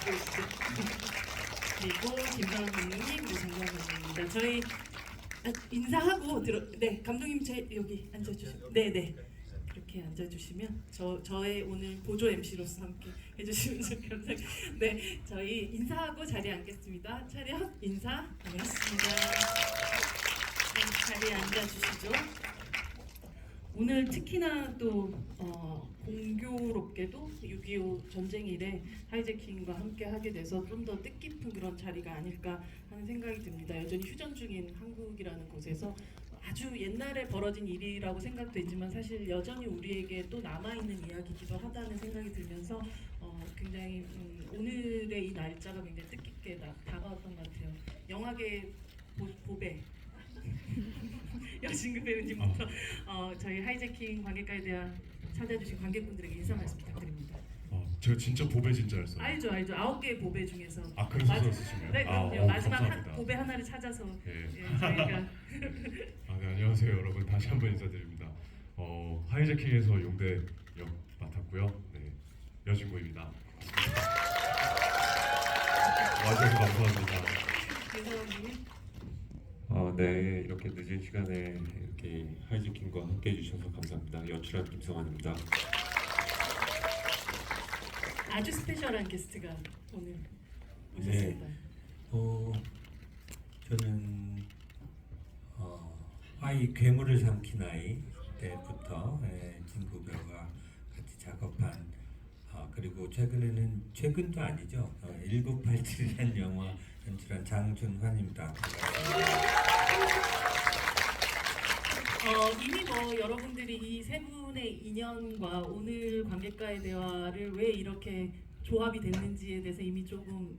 보이시죠? 그리고 김상환 감독님, 노성경 감독님입니다. 저희 인사하고 네, 감독님 여기 앉아주시면 네네 그렇게 앉아주시면 저의 오늘 보조 MC로서 함께 해주시면 좋겠습니다. 네, 저희 인사하고 자리에 앉겠습니다. 차렷 인사 반갑습니다. 네, 자리에 앉아주시죠. 오늘 특히나 또 공교롭게도 6.25 전쟁 이래 하이제킹과 함께 하게 돼서 좀 더 뜻깊은 그런 자리가 아닐까 하는 생각이 듭니다. 여전히 휴전 중인 한국이라는 곳에서 아주 옛날에 벌어진 일이라고 생각되지만 사실 여전히 우리에게 또 남아있는 이야기이기도 하다는 생각이 들면서 굉장히 오늘의 이 날짜가 굉장히 뜻깊게 다가왔던 것 같아요. 영화계 보배 여진급 배우님부터 저희 하이제킹 관객가에 대한 찾아주신 관객분들에게 인사 말씀 부탁드립니다. 제가 진짜 보배 진짜였어요. 알죠. 9개의 보배 중에서 그래서 쓰시네요. 네, 그럼요. 마지막 감사합니다. 보배 하나를 찾아서 예. 저희가 네, 안녕하세요 여러분. 다시 한번 인사드립니다. 하이제킹에서 용대 역 맡았고요. 네, 여진구입니다. 와주셔서 감사합니다. 김성환님. 네, 이렇게 늦은 시간에 이렇게 하이제킹과 함께 해주셔서 감사합니다. 연출한 김성환입니다. 아주 스페셜한 게스트가 오늘 오셨습니다. 저는 아이 괴물을 삼킨 아이 때부터 진구 배우가 같이 작업한 그리고 최근도 아니죠. 1987이라는 영화 연출한 장준환입니다. 이미 여러분들이 이 세 분의 인연과 오늘 관객과의 대화를 왜 이렇게 조합이 됐는지에 대해서 이미 조금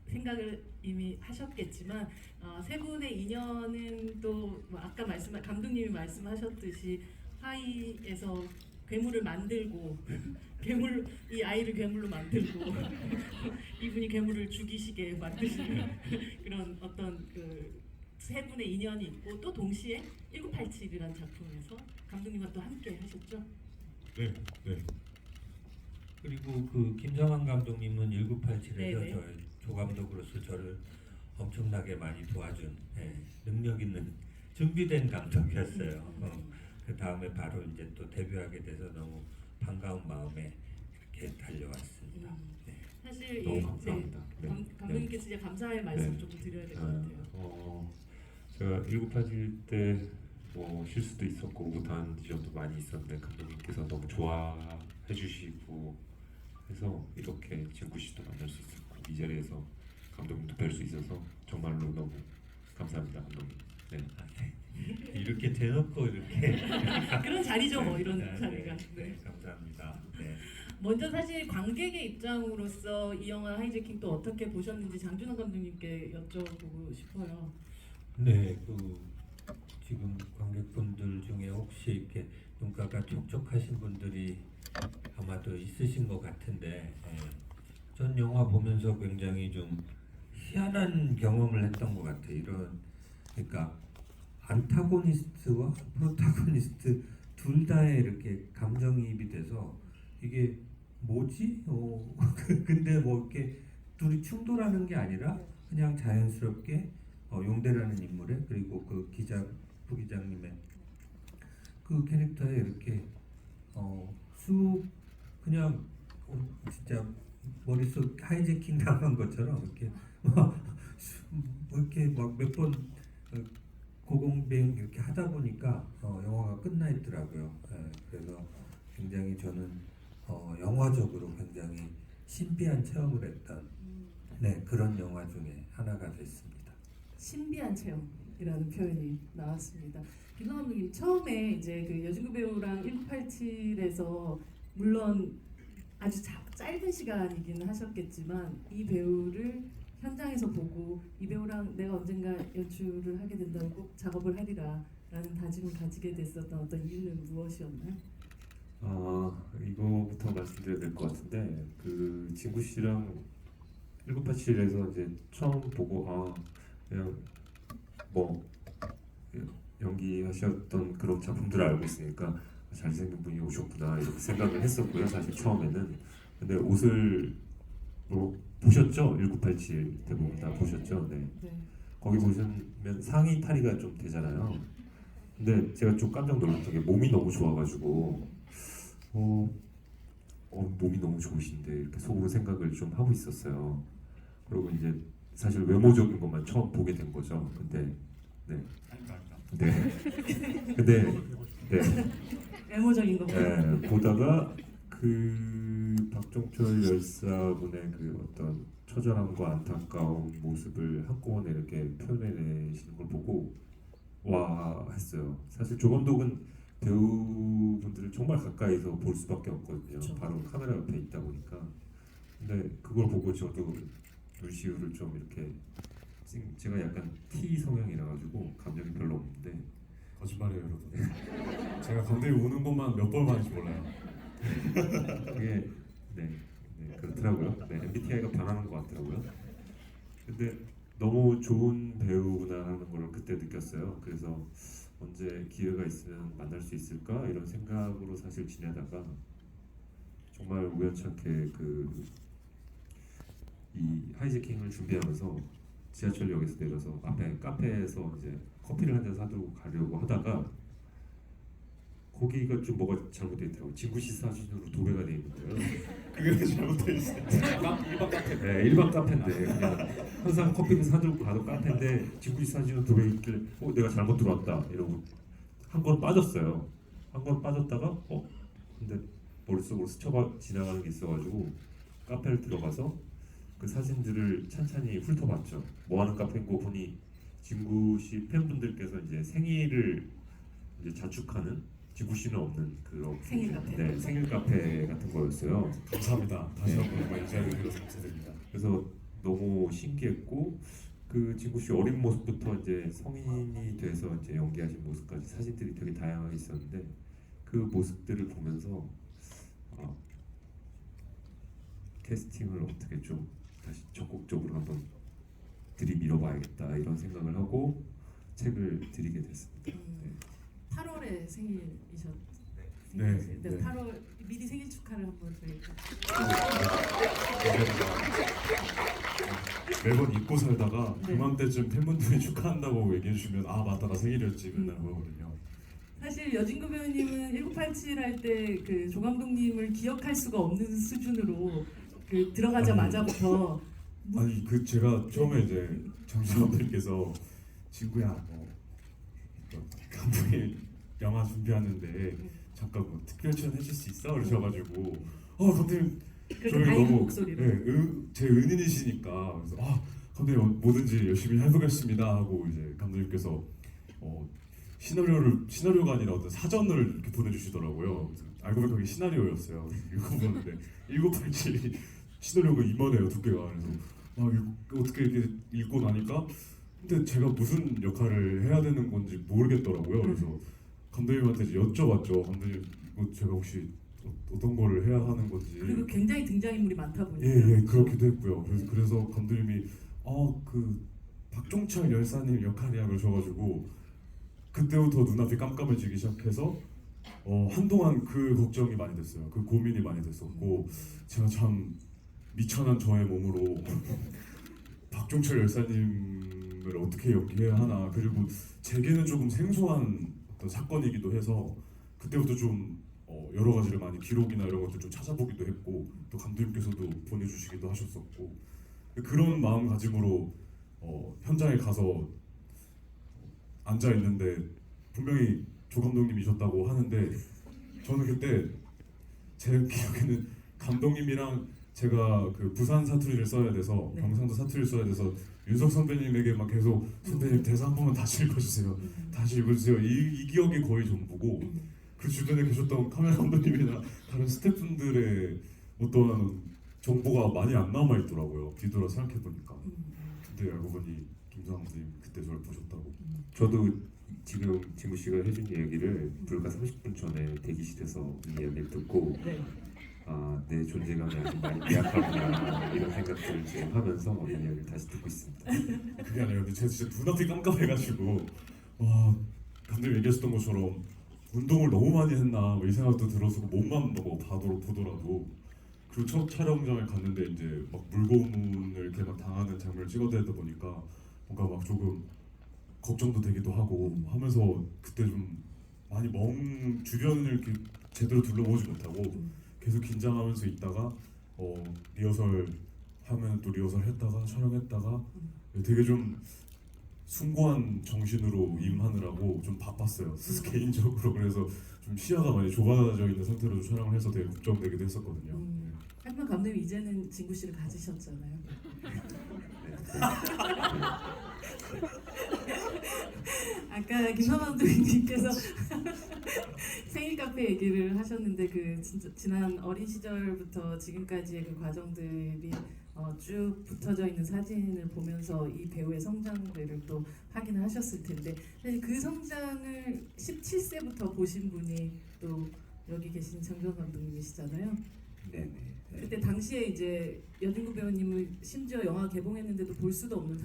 생각을 이미 하셨겠지만 세 분의 인연은 또 아까 감독님이 말씀하셨듯이 하이에서 괴물을 만들고 이 아이를 괴물로 만들고 이분이 괴물을 죽이시게 만드시는 그런 어떤 세 분의 인연이 있고 또 동시에 1987이라는 작품에서 감독님과 또 함께 하셨죠? 네. 그리고 김성환 감독님은 1987에서 네네. 저 조감독으로서 저를 엄청나게 많이 도와준 능력 있는 준비된 감독이었어요. 그 다음에 바로 이제 또 데뷔하게 돼서 너무 반가운 마음에 이렇게 달려왔습니다. 네. 사실 너무 감사합니다. 네. 감독님께서 이제 감사의 말씀 네. 조금 드려야 될 것 같아요. 제가 1987 때 실수도 있었고 못한 지점도 많이 있었는데 감독님께서 너무 좋아해 주시고 해서 이렇게 진구 씨도 만날 수 있었고 이 자리에서 감독님도 뵐 수 있어서 정말로 너무 감사합니다, 감독님. 네. 이렇게 대놓고 이렇게 그런 자리죠, 이런 자리가. 네, 감사합니다. 네. 먼저 사실 관객의 입장으로서 이 영화 하이제킹 또 어떻게 보셨는지 장준환 감독님께 여쭤보고 싶어요. 네, 지금 관객분들 중에 혹시 이렇게 눈가가 촉촉하신 분들이 아마도 있으신 것 같은데, 전 영화 보면서 굉장히 좀 희한한 경험을 했던 것 같아요. 그러니까 안타고니스트와 프로타고니스트 둘 다에 이렇게 감정이입이 돼서 이게 뭐지? 근데 이렇게 둘이 충돌하는 게 아니라 그냥 자연스럽게 용대라는 인물에 그리고 부기장님의 그 캐릭터에 이렇게 쑥 그냥 진짜 머릿속 하이제킹 당한 것처럼 이렇게 이렇게 몇 번 고공비행 이렇게 하다 보니까 영화가 끝나 있더라고요. 그래서 굉장히 저는 영화적으로 굉장히 신비한 체험을 했던 그런 영화 중에 하나가 됐습니다. 신비한 체험이라는 표현이 나왔습니다. 김성환 감독님 처음에 이제 여진구 배우랑 1987에서 물론 아주 짧은 시간이긴 하셨겠지만 이 배우를 현장에서 보고 이 배우랑 내가 언젠가 연출을 하게 된다면 꼭 작업을 하리라 라는 다짐을 가지게 됐었던 어떤 이유는 무엇이었나요? 이거부터 말씀드려야 될 것 같은데 진구 씨랑 1987에서 이제 처음 보고 그냥 연기하셨던 그런 작품들을 알고 있으니까 잘생긴 분이 오셨구나 이렇게 생각을 했었고요. 사실 처음에는 근데 옷을 보셨죠? 1987 대부분 다 보셨죠? 네. 네. 거기 보시면 상의 탈의가 좀 되잖아요. 근데 제가 좀 깜짝 놀랐던 게 몸이 너무 좋아가지고 몸이 너무 좋으신데 이렇게 속으로 생각을 좀 하고 있었어요. 그리고 이제 사실 외모적인 것만 처음 보게 된 거죠. 근데 네, 네, 외모적인 거. 보다가 그 박종철 열사분의 그 어떤 처절함과 안타까운 모습을 한꺼번에 이렇게 표현해내시는 걸 보고 와 했어요. 사실 조감독은 배우분들을 정말 가까이서 볼 수밖에 없거든요. 그쵸. 바로 카메라 옆에 있다 보니까. 근데 그걸 보고 저도 눈시울을 좀 이렇게 제가 약간 T 성향이라 가지고 감정이 별로 없는데 거짓말이에요, 여러분. 제가 감독이 우는 것만 몇 번 봤는지 몰라요. 그게 그렇더라고요. 네, MBTI가 변하는 것 같더라고요. 근데 너무 좋은 배우구나 하는 걸 그때 느꼈어요. 그래서 언제 기회가 있으면 만날 수 있을까 이런 생각으로 사실 지내다가 정말 우연찮게 이 하이제킹을 준비하면서 지하철역에서 내려서 앞에 카페에서 이제 커피를 한 잔 사들고 가려고 하다가 거기가 좀 뭐가 잘못돼 있더라고요. 진구씨 사진으로 도배가 돼 있는 거예요. 그게 왜 잘못돼 있어요? 일반 카페. 네, 일반 카페인데 그냥 항상 커피를 사들고 가도 카페인데 진구씨 사진으로 도배 있길래 내가 잘못 들어왔다 이러고 한 건 빠졌어요. 한 건 빠졌다가 근데 머릿속으로 스쳐 지나가는 게 있어가지고 카페를 들어가서 그 사진들을 찬찬히 훑어봤죠. 뭐 하는 카페인고 보니 진구씨 팬분들께서 이제 생일을 이제 자축하는 진구씨는 없는 그런 생일 카페. 네, 생일 카페 같은 거였어요. 감사합니다. 다시 한번 정말 이 자리를 빌어서 감사드립니다. 그래서 너무 신기했고 그 진구씨 어린 모습부터 이제 성인이 돼서 이제 연기하신 모습까지 사진들이 되게 다양하게 있었는데 그 모습들을 보면서 캐스팅을 어떻게 좀 다시 적극적으로 한번 들이밀어봐야겠다 이런 생각을 하고 책을 드리게 됐습니다. 8월에 생일이셨. 네, 네. 네. 8월 미리 생일 축하를 한번 저희가. 매번 잊고 살다가 네. 그맘때쯤 팬분들이 축하한다고 얘기해 주시면 맞다 나 생일이었지 맨날 그러거든요. 사실 여진구 배우님은 1987 할 때 그 조 감독님을 기억할 수가 없는 수준으로 그 들어가자마자부터 아니 제가 처음에 이제 정신 감독님께서 친구야 감독이 영화 준비하는데 잠깐 뭐 특별 출연 해줄 수 있어? 그러셔가지고 감독님 그렇게 저희 다행인 너무 목소리로. 제 은인이시니까 그래서 감독님 뭐든지 열심히 해보겠습니다 하고 이제 감독님께서 시나리오가 아니라 어떤 사전을 이렇게 보내주시더라고요. 그래서 알고 보니까 그게 시나리오였어요. 읽어보는데 1987 시나리오가 이만해요 두께가. 그래서 어떻게 이렇게 읽고 나니까 근데 제가 무슨 역할을 해야 되는 건지 모르겠더라고요. 그래서 감독님한테 이제 여쭤봤죠. 감독님 제가 혹시 어떤 거를 해야 하는 건지. 그리고 굉장히 등장인물이 많다 보니까. 예, 그렇기도 했고요. 그래서 감독님이 그 박종철 열사님 역할이야 그러셔가지고 그때부터 눈앞이 깜깜해지기 시작해서 한동안 그 걱정이 많이 됐어요. 그 고민이 많이 됐었고 제가 참 미천한 저의 몸으로 박종철 열사님을 어떻게 연기해야 하나. 그리고 제게는 조금 생소한 어떤 사건이기도 해서 그때부터 좀 여러 가지를 많이 기록이나 이런 것들 좀 찾아보기도 했고 또 감독님께서도 보내주시기도 하셨었고 그런 마음가짐으로 현장에 가서 앉아 있는데 분명히 조 감독님이셨다고 하는데 저는 그때 제 기억에는 감독님이랑 제가 그 부산 사투리를 써야 돼서 네. 경상도 사투리를 써야 돼서 윤석 선배님에게 막 계속 선배님 대사 한 번만 다시 읽어주세요. 다시 읽어주세요. 이 기억이 거의 전부고 그 주변에 계셨던 카메라 감독님이나 다른 스태프분들의 어떤 정보가 많이 안 남아 있더라고요. 뒤돌아 생각해 보니까. 근데 알고 보니 김상훈 선생님 그때 저를 보셨다고. 저도 지금 진구 씨가 해준 얘기를 불과 30분 전에 대기실에서 이 이야기를 듣고 네. 내 존재감이 아직 많이 미약하구나 이런 생각들을 지금 하면서 이 이야기를 다시 듣고 있습니다. 그게 아니라 근데 제가 진짜 눈앞이 깜깜해가지고 와 감독님 얘기하셨던 것처럼 운동을 너무 많이 했나 뭐 이 생각도 들어서 몸만 보더라도 그리고 첫 촬영장을 갔는데 이제 막 물고문을 이렇게 막 당하는 장면을 찍어대다 보니까 뭔가 막 조금 걱정도 되기도 하고 하면서 그때 좀 많이 주변을 이렇게 제대로 둘러보지 못하고 계속 긴장하면서 있다가 리허설 하면 또 리허설 했다가 촬영했다가 되게 좀 숭고한 정신으로 임하느라고 좀 바빴어요. 개인적으로. 그래서 좀 시야가 많이 좁아져 있는 상태로 촬영을 해서 되게 걱정되기도 했었거든요. 하지만 감독님 이제는 진구 씨를 가지셨잖아요. 아까 김선 감독님께서 생일 카페 얘기를 하셨는데 그 진짜 지난 어린 시절부터 지금까지의 그 과정들이 쭉 붙어져 있는 사진을 보면서 이 배우의 성장들을 또 확인을 하셨을 텐데 사실 그 성장을 17세부터 보신 분이 또 여기 계신 정경 감독님이시잖아요. 네네. 그때 당시에 이제 여진구 배우님은 심지어 영화 개봉했는데도 볼 수도 없는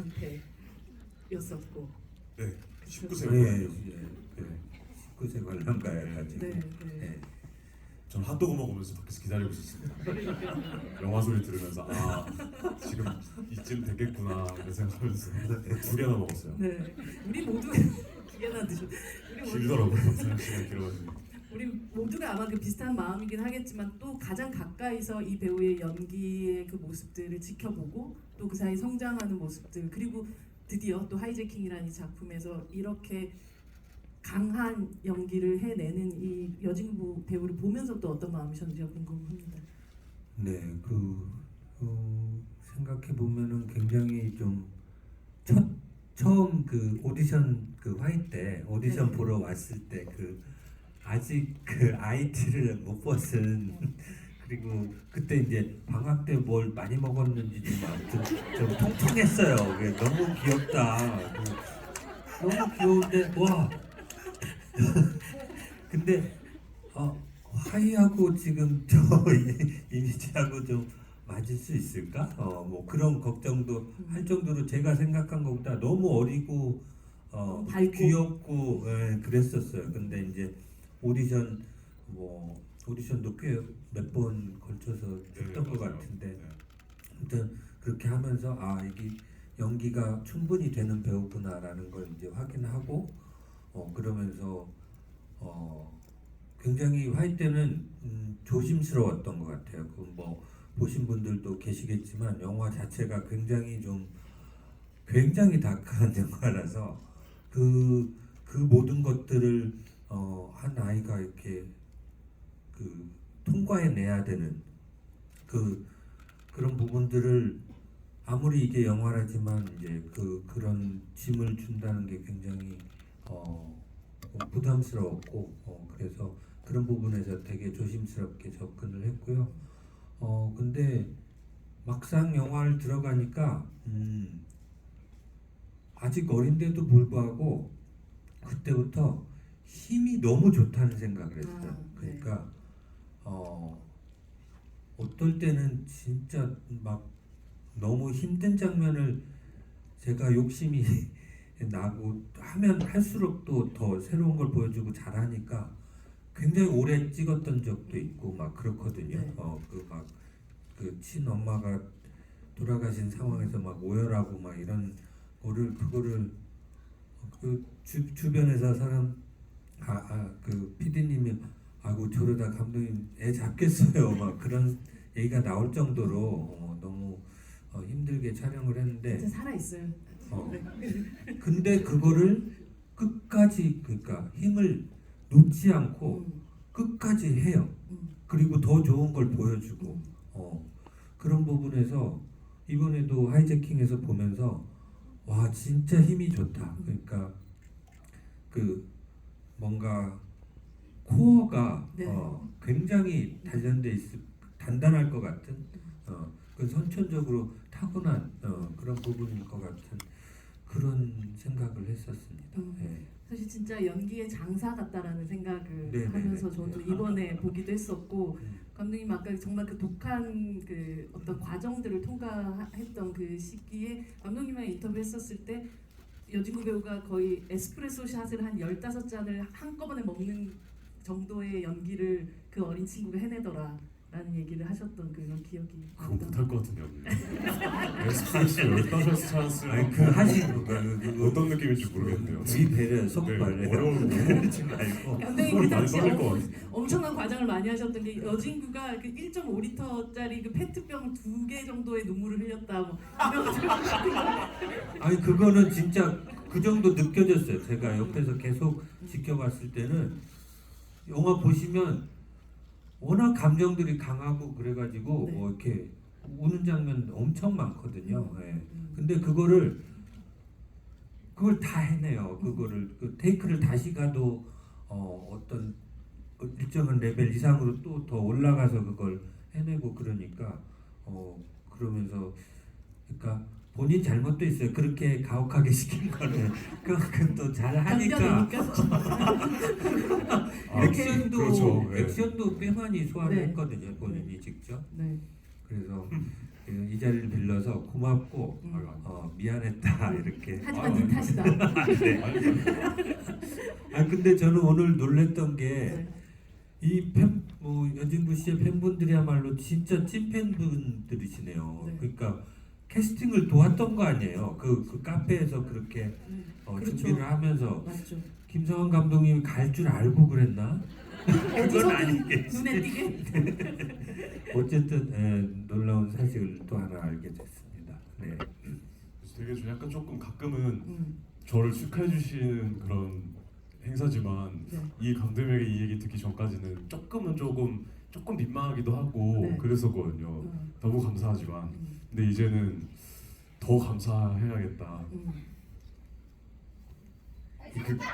상태였었고. 네, 19세. 예, 19세 관람가에 가지고. 네, 네. 네. 전 핫도그 먹으면서 밖에서 기다리고 있었습니다. 영화 소리 들으면서 아 지금 이쯤 됐겠구나 이런 생각하면서 2개나 먹었어요. 네, 우리 모두 두 개나 드셨. 우리 모두 길더라고요. 시간 길어가지고. 우리 모두가 아마 그 비슷한 마음이긴 하겠지만 또 가장 가까이서 이 배우의 연기의 그 모습들을 지켜보고 또 그 사이 성장하는 모습들 그리고 드디어 또 하이제킹이라는 이 작품에서 이렇게 강한 연기를 해내는 이 여진구 배우를 보면서 또 어떤 마음이셨는지가 궁금합니다. 네, 생각해 보면은 굉장히 좀 처음 그 오디션 그 화이 때 오디션 네. 보러 왔을 때 아직 그 아이티를 못 벗은 그리고 그때 이제 방학 때 뭘 많이 먹었는지 좀 통통했어요. 그게 너무 귀엽다. 너무 귀여운데 와. 근데 화이하고 지금 저 이미지하고 좀 맞을 수 있을까? 뭐 그런 걱정도 할 정도로 제가 생각한 것보다 너무 어리고 밝고. 귀엽고 그랬었어요. 근데 이제 오디션도 꽤 몇 번 걸쳐서 했던 것 맞아요. 같은데 네. 아무튼 그렇게 하면서 이게 연기가 충분히 되는 배우구나라는 걸 이제 확인하고 그러면서 굉장히 화이 때는 조심스러웠던 것 같아요. 그 뭐 보신 분들도 계시겠지만 영화 자체가 굉장히 다크한 영화라서 그 모든 것들을 한 아이가 이렇게 통과해내야 되는 그런 부분들을 아무리 이게 영화라지만 이제 그런 짐을 준다는 게 굉장히 부담스러웠고 그래서 그런 부분에서 되게 조심스럽게 접근을 했고요. 근데 막상 영화를 들어가니까 아직 어린데도 불구하고 그때부터 힘이 너무 좋다는 생각을 했어요. 네. 그러니까 어떨 때는 진짜 막 너무 힘든 장면을 제가 욕심이 나고 하면 할수록 또 더 새로운 걸 보여주고 잘하니까 굉장히 오래 찍었던 적도 있고 막 그렇거든요. 네. 그 친엄마가 돌아가신 상황에서 막 오열하고 막 이런 그거를 주변에서 사람 그 PD님이 아이고 저러다 감독님 애 잡겠어요 막 그런 얘기가 나올 정도로 너무 힘들게 촬영을 했는데 진짜 살아 있어요. 근데 그거를 끝까지 그러니까 힘을 놓지 않고 끝까지 해요. 그리고 더 좋은 걸 보여주고 그런 부분에서 이번에도 하이제킹에서 보면서 와 진짜 힘이 좋다. 그러니까 뭔가 코어가 네. 굉장히 단단할 것 같은 그 선천적으로 타고난 그런 부분일 것 같은 그런 생각을 했었습니다. 네. 사실 진짜 연기의 장사 같다라는 생각을 네, 하면서 네, 저도 네. 이번에 보기도 했었고 감독님 아까 정말 그 독한 그 어떤 과정들을 통과했던 그 시기에 감독님이랑 인터뷰했었을 때 여진구 배우가 거의 에스프레소 샷을 한 15잔을 한꺼번에 먹는 정도의 연기를 그 어린 친구가 해내더라 라는 얘기를 하셨던 그런 기억이 그거 있던 못할 것 같은데요. 에스프레소 15 찬스 아니 그 하시는 거 어떤 느낌인지 모르겠네요. 위 배려 속발 네, 어려운 거. 하지 말고 감독님 손이 그 많이 당시에 떨릴 것 같아요. 엄청난 과정을 많이 하셨던 게 여진구가 그 1.5리터짜리 그 페트병 2개 정도의 눈물을 흘렸다 뭐 이런 것들. 아니 그거는 진짜 그 정도 느껴졌어요. 제가 옆에서 계속 지켜봤을 때는 영화 보시면 워낙 감정들이 강하고 그래가지고 네. 뭐 이렇게 우는 장면 엄청 많거든요. 예. 음. 근데 그걸 다 해내요. 그거를 그 테이크를 다시 가도 어떤 일정한 레벨 이상으로 또 더 올라가서 그걸 해내고 그러니까 그러면서 그러니까 본인 잘못도 있어요. 그렇게 가혹하게 시킨 거는 그만큼 또 잘 하니까 남자니까. 액션도 그렇죠. 네. 액션도 꽤 많이 소화를 네. 했거든요. 본인이 직접. 네. 그래서 이 자리를 빌려서 고맙고 미안했다 이렇게. 하지만 네 탓이다. 네. 근데 저는 오늘 놀랬던 게 네. 이 여진구 씨의 팬분들이야말로 진짜 찐 팬분들이시네요. 네. 그러니까 캐스팅을 도왔던 거 아니에요. 그 카페에서 그렇게 그렇죠. 준비를 하면서 맞죠. 김성환 감독님이 갈 줄 알고 그랬나? 그건 어디서든 아니겠지. 눈에 띄게. 어쨌든 놀라운 사실을 또 하나 알게 됐습니다. 네. 되게 좀 약간 조금 가끔은 음. 저를 축하해 주시는 그런 행사지만 네. 이 감독님에게 이 얘기 듣기 전까지는 조금 민망하기도 하고 네. 그랬었거든요. 음. 너무 감사하지만 음. 근데 이제는 더 감사해야겠다. 음.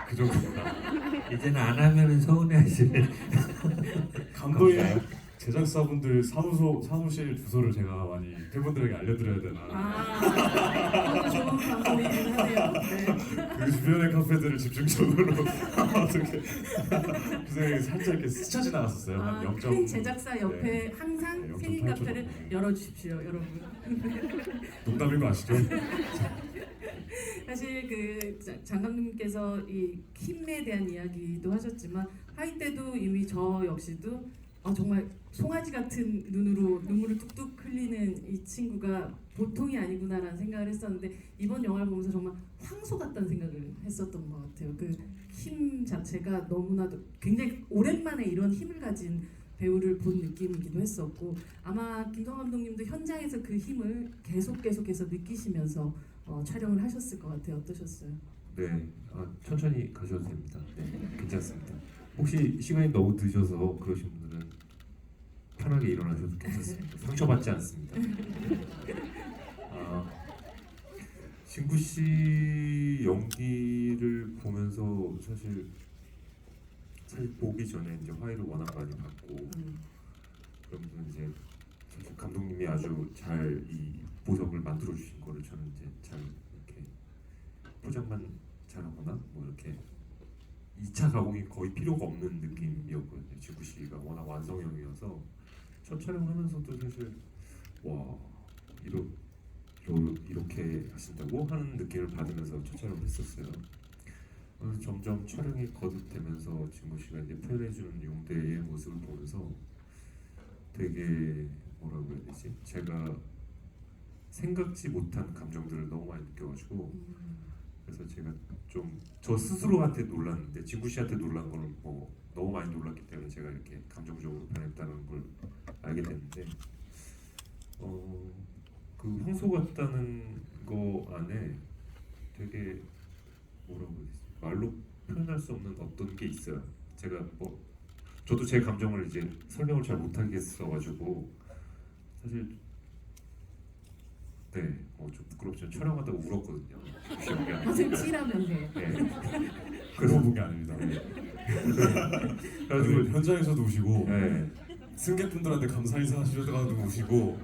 그 정도입니다. 이제는 안 하면은 서운해하시는. 감독님 제작사분들 사무실 주소를 제가 많이 팬분들에게 알려드려야 되나. 그것도 좋은 방법이긴 하네요. 네. 그 주변의 카페들을 집중적으로 어떻게 그 생각이 살짝 이렇게 스쳐 지나갔었어요. 한 0. 큰 제작사 옆에 네. 항상 네, 생일 0.8 카페를 정도. 열어주십시오, 여러분. 농담인 거 아시죠? 사실 그 장 감독님께서 이 힘에 대한 이야기도 하셨지만 화이 때도 이미 저 역시도 정말 송아지 같은 눈으로 눈물을 뚝뚝 흘리는 이 친구가 보통이 아니구나라는 생각을 했었는데 이번 영화를 보면서 정말 황소 같다는 생각을 했었던 것 같아요. 그 힘 자체가 너무나도 굉장히 오랜만에 이런 힘을 가진 배우를 본 느낌이기도 했었고 아마 김성환 감독님도 현장에서 그 힘을 계속해서 느끼시면서 촬영을 하셨을 것 같아요. 어떠셨어요? 네, 천천히 가셔도 됩니다. 네, 괜찮습니다. 혹시 시간이 너무 늦어서 그러신 분들은 편하게 일어나셔도 괜찮습니다. 상처받지 않습니다. 진구 씨 연기를 보면서 사실 보기 전에 이제 화해를 워낙 많이 받고 그러면서 이제 사실 감독님이 아주 잘 이 보석을 만들어 주신 거를 저는 이제 잘 이렇게 포장만 잘하거나 뭐 이렇게 2차 가공이 거의 필요가 없는 느낌이었거든요. 진구 씨가 워낙 완성형이어서 첫 촬영하면서도 사실 와 이렇게 하신다고 하는 느낌을 받으면서 첫 촬영을 했었어요. 그래서 점점 촬영이 거듭되면서 진구 씨가 이제 표현해주는 용대의 모습을 보면서 되게 뭐라고 해야 되지? 제가 생각지 못한 감정들을 너무 많이 느껴가지고 그래서 제가 좀 저 스스로한테 놀랐는데 진구 씨한테 놀란 거는 뭐 너무 많이 놀랐기 때문에 제가 이렇게 감정적으로 변했다는 걸 알게 됐는데 그 황소 같다는 거 안에 되게 뭐라고 해야 되지? 말로 표현할 수 없는 어떤 게 있어요. 제가 뭐 저도 제 감정을 이제 설명을 잘 못하겠어가지고 사실 네, 좀 부끄럽지만 촬영하다가 울었거든요. 가슴 치라면서. 네. 그래서 본 게 아닙니다. 그래가지고 그리고 현장에서도 우시고 네, 승객분들한테 감사 인사 하시다가도 우시고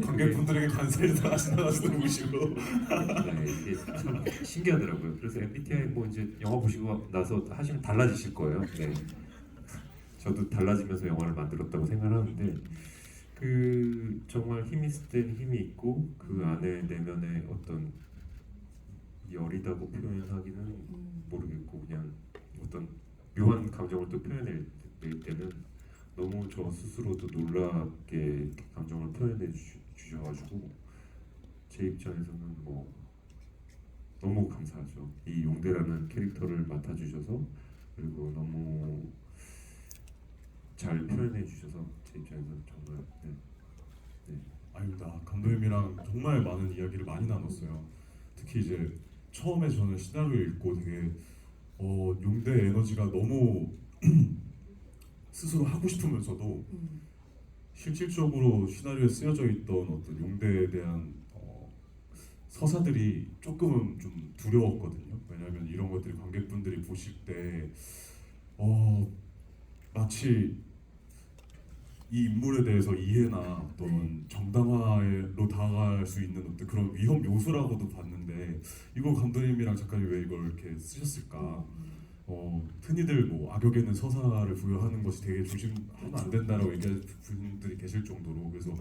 관객분들에게 감사 인사 하시다가도 우시고 네, 이게 참 신기하더라고요. 그래서 MBTI 뭐 이제 영화 보시고 나서 하시면 달라지실 거예요. 네. 저도 달라지면서 영화를 만들었다고 생각하는데 그 정말 힘이 있을 때는 힘이 있고 그 안에 내면의 어떤 열이다고 표현하기는 모르겠고 그냥 어떤 묘한 감정을 또 표현할 때는 너무 저 스스로도 놀랍게 이렇게 감정을 표현해 주셔가지고 제 입장에서는 뭐 너무 감사하죠. 이 용대라는 캐릭터를 맡아주셔서 그리고 너무 잘 표현해 주셔서 제 입장에서는 정말 아닙니다. 감독님이랑 정말 많은 이야기를 많이 나눴어요. 특히 이제 처음에 저는 시나리오 읽고 되게 용대 에너지가 너무 스스로 하고 싶으면서도 실질적으로 시나리오에 쓰여져 있던 어떤 용대에 대한 서사들이 조금은 좀 두려웠거든요. 왜냐하면 이런 것들이 관객분들이 보실 때 마치 이 인물에 대해서 이해나 또는 정당화로 다가갈 수 있는 어떤 그런 위험 요소라고도 봤는데 이걸 감독님이랑 작가님 왜 이걸 이렇게 쓰셨을까? 흔히들 뭐 악역에는 서사를 부여하는 것이 되게 조심하면 안 된다라고 얘기하는 분들이 계실 정도로 그래서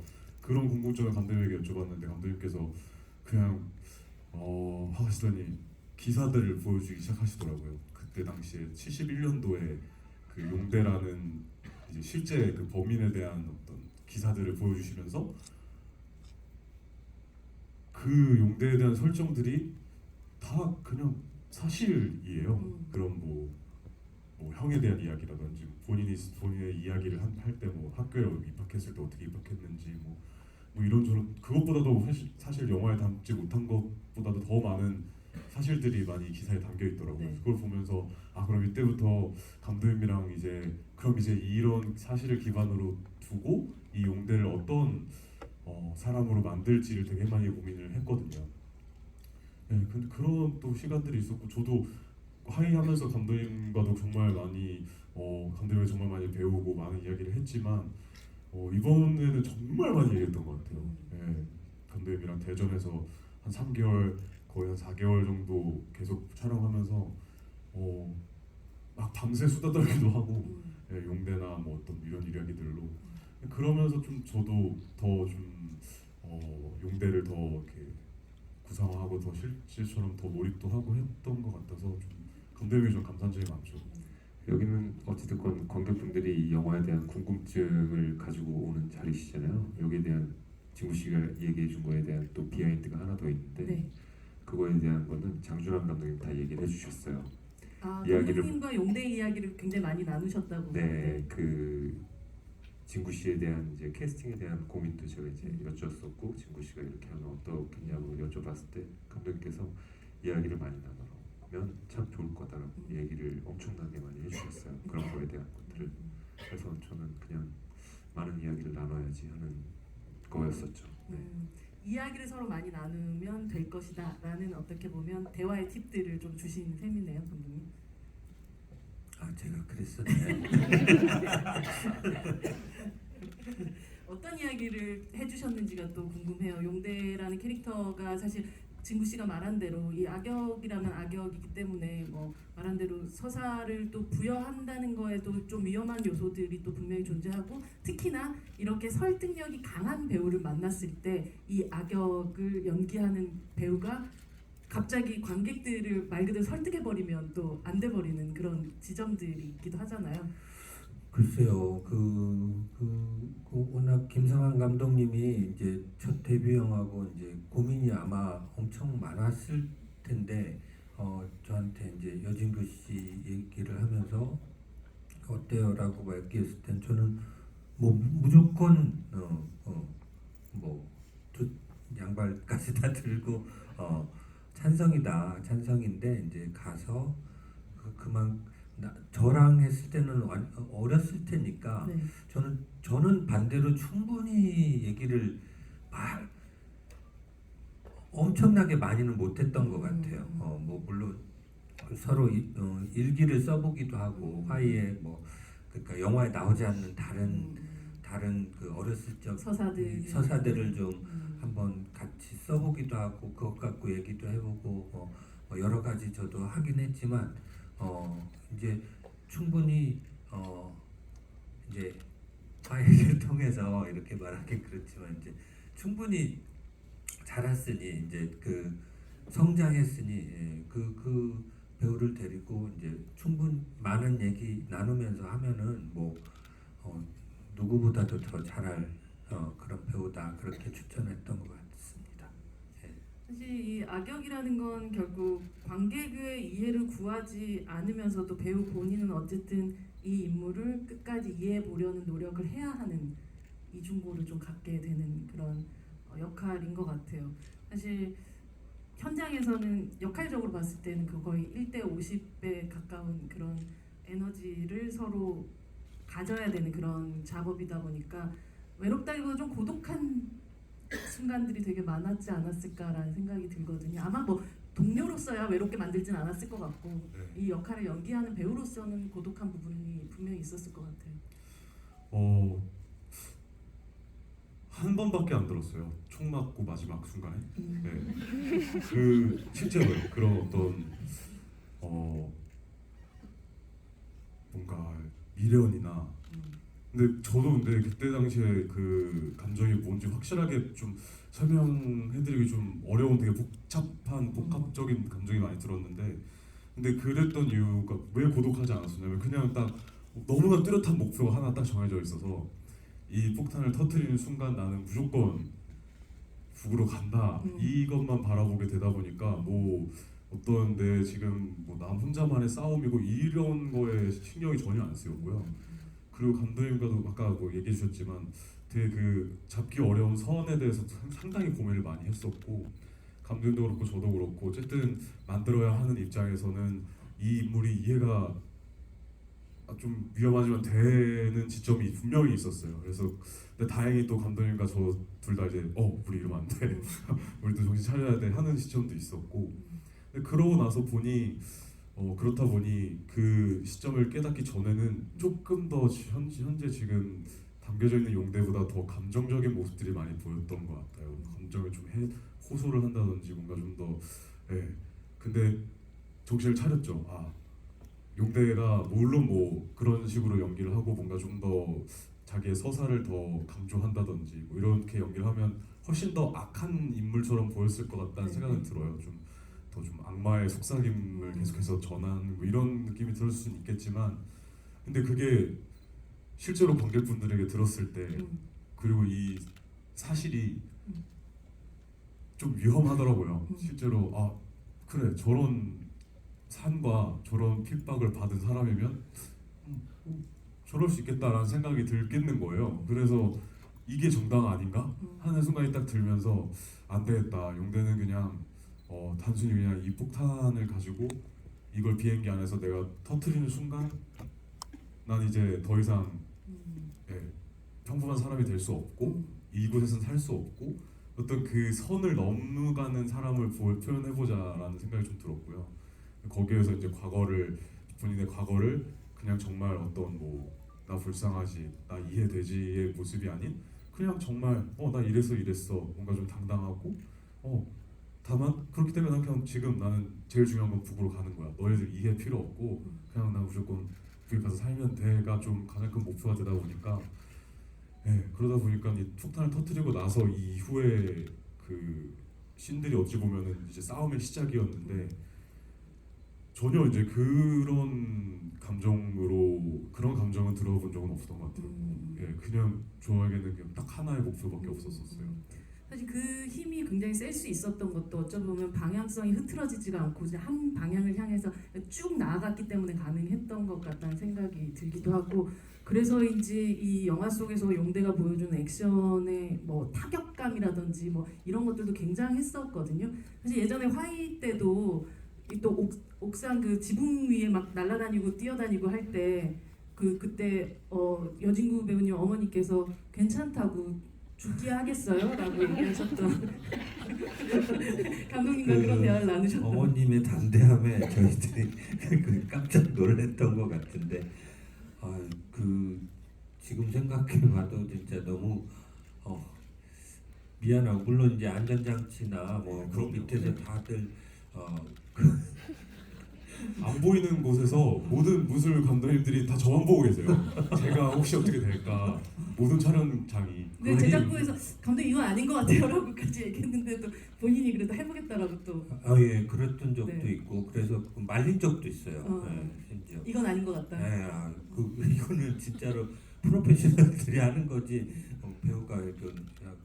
그런 궁금증을 감독님에게 여쭤봤는데 감독님께서 그냥 하시더니 기사들을 보여주기 시작하시더라고요. 그때 당시에 71년도에 그 용대라는 이제 실제 그 범인에 대한 어떤 기사들을 보여주시면서 그 용대에 대한 설정들이 다 그냥 사실이에요. 그런 뭐 형에 대한 이야기라든지 본인의 이야기를 할 때 뭐 학교에 입학했을 때 어떻게 입학했는지 뭐 이런저런 그것보다도 사실 영화에 담지 못한 것보다도 더 많은 사실들이 많이 기사에 담겨 있더라고요. 네. 그걸 보면서 그럼 이때부터 감독님이랑 이제 그럼 이제 이런 사실을 기반으로 두고 이 용대를 어떤 사람으로 만들지를 되게 많이 고민을 했거든요. 네, 근데 그런 또 시간들이 있었고 저도 하이하면서 감독님과도 정말 많이 감독님을 정말 많이 배우고 많은 이야기를 했지만 이번에는 정말 많이 얘기했던 것 같아요. 예, 감독님이랑 대전에서 한 3개월 거의 한 4개월 정도 계속 촬영하면서 막 밤새 수다 떨기도 하고 용대나 뭐 어떤 이런 이야기들로 그러면서 좀 저도 더 좀 용대를 더 이렇게 구상하고 더 실질처럼 더 몰입도 하고 했던 것 같아서 좀 감독님이 좀 감사한 점이 많죠. 여기는 어찌됐건 관객분들이 이 영화에 대한 궁금증을 가지고 오는 자리시잖아요. 여기에 대한 진구 씨가 얘기해 준 거에 대한 또 비하인드가 하나 더 있는데 네. 그거에 대한 거는 장준환 감독님 다 얘기를 해주셨어요. 이야기를- 감독님과 용대 이야기를 굉장히 많이 나누셨다고. 네, 그 진구 씨에 대한 이제 캐스팅에 대한 고민도 제가 이제 여쭈었었고 진구 씨가 이렇게 하면 어떻겠냐고 여쭤봤을 때 감독님께서 이야기를 많이 나누면 참 좋을 거다라고 얘기를 엄청나게 많이 해주셨어요. 그런 거에 대한 것들을. 그래서 저는 그냥 많은 이야기를 나눠야지 하는 거였었죠. 네. 이야기를 서로 많이 나누면 될 것이다라는 어떻게 보면 대화의 팁들을 좀 주신 셈이네요, 감독님. 제가 그랬었네. 어떤 이야기를 해주셨는지가 또 궁금해요. 용대라는 캐릭터가 사실 진구 씨가 말한 대로 이 악역이라면 악역이기 때문에 뭐 말한 대로 서사를 또 부여한다는 거에도 좀 위험한 요소들이 또 분명히 존재하고 특히나 이렇게 설득력이 강한 배우를 만났을 때 이 악역을 연기하는 배우가 갑자기 관객들을 말 그대로 설득해버리면 또 안 돼버리는 그런 지점들이 있기도 하잖아요. 글쎄요, 워낙 김성환 감독님이 이제 첫 데뷔 영화고 이제 고민이 아마 엄청 많았을 텐데, 저한테 이제 여진구 씨 얘기를 하면서 어때요라고 얘기했을 땐 저는 뭐 무조건 양발까지 다 들고 찬성인데 이제 가서 저랑 했을 때는 어렸을 테니까 네. 저는 반대로 충분히 얘기를 엄청나게 많이는 못했던 것 같아요. 뭐 물론 서로 일기를 써보기도 하고 화이에 뭐 그러니까 영화에 나오지 않는 다른 그 어렸을 적 서사들을 좀 한번 같이 써보기도 하고 그것 갖고 얘기도 해보고 뭐 여러 가지 저도 하긴 했지만 이제 충분히 이제 화해를 통해서 이렇게 말하기 그렇지만 이제 충분히 자랐으니 이제 그 성장했으니 그 배우를 데리고 이제 충분 많은 얘기 나누면서 하면은 뭐 누구보다도 더 잘할 그런 배우다 그렇게 추천했던 것 같습니다. 예. 사실 이 악역이라는 건 결국 관객의 이해를 구하지 않으면서도 배우 본인은 어쨌든 이 인물을 끝까지 이해해 보려는 노력을 해야 하는 이중고를 좀 갖게 되는 그런 역할인 것 같아요. 사실 현장에서는 역할적으로 봤을 때는 그 거의 1대 50배 가까운 그런 에너지를 서로 가져야 되는 그런 작업이다 보니까 외롭다기보다 좀 고독한 순간들이 되게 많았지 않았을까라는 생각이 들거든요. 아마 뭐 동료로서야 외롭게 만들진 않았을 것 같고 네. 이 역할을 연기하는 배우로서는 고독한 부분이 분명히 있었을 것 같아요. 한 번밖에 안 들었어요. 총 맞고 마지막 순간에. 음. 네. 그 실제로 그런 어떤 뭔가 미련이나 근데 저도 근데 그때 당시에 그 감정이 뭔지 확실하게 좀 설명해드리기 좀 어려운 되게 복잡한 복합적인 감정이 많이 들었는데 근데 그랬던 이유가 왜 고독하지 않았었냐면 그냥 딱 너무나 뚜렷한 목표가 하나 딱 정해져 있어서 이 폭탄을 터뜨리는 순간 나는 무조건 북으로 간다 이것만 바라보게 되다 보니까 뭐 어떤 내 지금 뭐 남 혼자만의 싸움이고 이런 거에 신경이 전혀 안 쓰였고요. 그리고 감독님과도 아까 뭐 얘기해 주셨지만 되게 그 잡기 어려운 선에 대해서 상당히 고민을 많이 했었고 감독님도 그렇고 저도 그렇고 어쨌든 만들어야 하는 입장에서는 이 인물이 이해가 좀 위험하지만 되는 지점이 분명히 있었어요. 그래서 근데 다행히 또 감독님과 저 둘 다 이제 우리 이러면 안 돼. 우리도 정신 차려야 돼 하는 시점도 있었고 근데 그러고 나서 보니 그렇다 보니 그 시점을 깨닫기 전에는 조금 더 현재 지금 담겨져 있는 용대보다 더 감정적인 모습들이 많이 보였던 것 같아요. 감정을 좀 호소를 한다든지 뭔가 좀 더 근데 정신을 차렸죠. 용대가 물론 뭐 그런 식으로 연기를 하고 뭔가 좀 더 자기의 서사를 더 강조한다든지 뭐 이렇게 연기를 하면 훨씬 더 악한 인물처럼 보였을 것 같다는 생각은 들어요. 좀 더 좀 악마의 속삭임을 계속해서 전하는 뭐 이런 느낌이 들을 수는 있겠지만 근데 그게 실제로 관객분들에게 들었을 때 그리고 이 사실이 좀 위험하더라고요. 실제로 그래 저런 산과 저런 핍박을 받은 사람이면 저럴 수 있겠다라는 생각이 들겠는 거예요. 그래서 이게 정당 아닌가 하는 순간이 딱 들면서 안 되겠다. 용대는 그냥 단순히 그냥 이 폭탄을 가지고 이걸 비행기 안에서 내가 터트리는 순간 난 이제 더 이상 평범한 사람이 될 수 없고 이곳에선 살 수 없고 어떤 그 선을 넘어가는 사람을 표현해보자라는 생각이 좀 들었고요. 거기에서 이제 본인의 과거를 그냥 정말 어떤 뭐 나 불쌍하지, 나 이해되지의 모습이 아닌 그냥 정말 나 이랬어 뭔가 좀 당당하고 다만 그렇기 때문에 난 그냥 지금 나는 제일 중요한 건 북으로 가는 거야. 너희들 이해 필요 없고 그냥 나 무조건 북에 가서 살면 돼가 좀 가장 큰 목표가 되다 보니까 그러다 보니까 이 폭탄을 터뜨리고 나서 이후에 그 씬들이 어찌 보면은 이제 싸움의 시작이었는데 전혀 이제 그런 감정은 들어본 적은 없었던 것 같아요. 그냥 저에게는 그냥 딱 하나의 목표밖에 없었어요. 사실 그 힘이 굉장히 셀 수 있었던 것도 어쩌면 방향성이 흐트러지지가 않고 이제 한 방향을 향해서 쭉 나아갔기 때문에 가능했던 것 같다는 생각이 들기도 하고 그래서인지 이 영화 속에서 용대가 보여주는 액션의 뭐 타격감이라든지 뭐 이런 것들도 굉장했었거든요. 사실 예전에 화이 때도 또 옥상 그 지붕 위에 막 날아다니고 뛰어다니고 할 때 그때 여진구 배우님 어머니께서 괜찮다고 죽기 하겠어요? 라고 얘기하셨던 감독님과 그런 대화를 나누셨던 어머님의 담대함에 저희들이 깜짝 놀랐던 것 같은데 지금 생각해봐도 진짜 너무 미안하고 물론 이제 안전장치나 뭐 그 밑에서 다들 안 보이는 곳에서 모든 무술 감독님들이 다 저만 보고 계세요. 제가 혹시 어떻게 될까 모든 촬영장이 네, 제작부에서 감독님 이건 아닌 것 같아요 라고까지 얘기했는데도 본인이 그래도 해보겠다라고 또 예 그랬던 적도 네. 있고 그래서 말린 적도 있어요. 심지어 이건 아닌 것 같다. 이거는 진짜로 프로페셔널들이 하는 거지 배우가 이건 그냥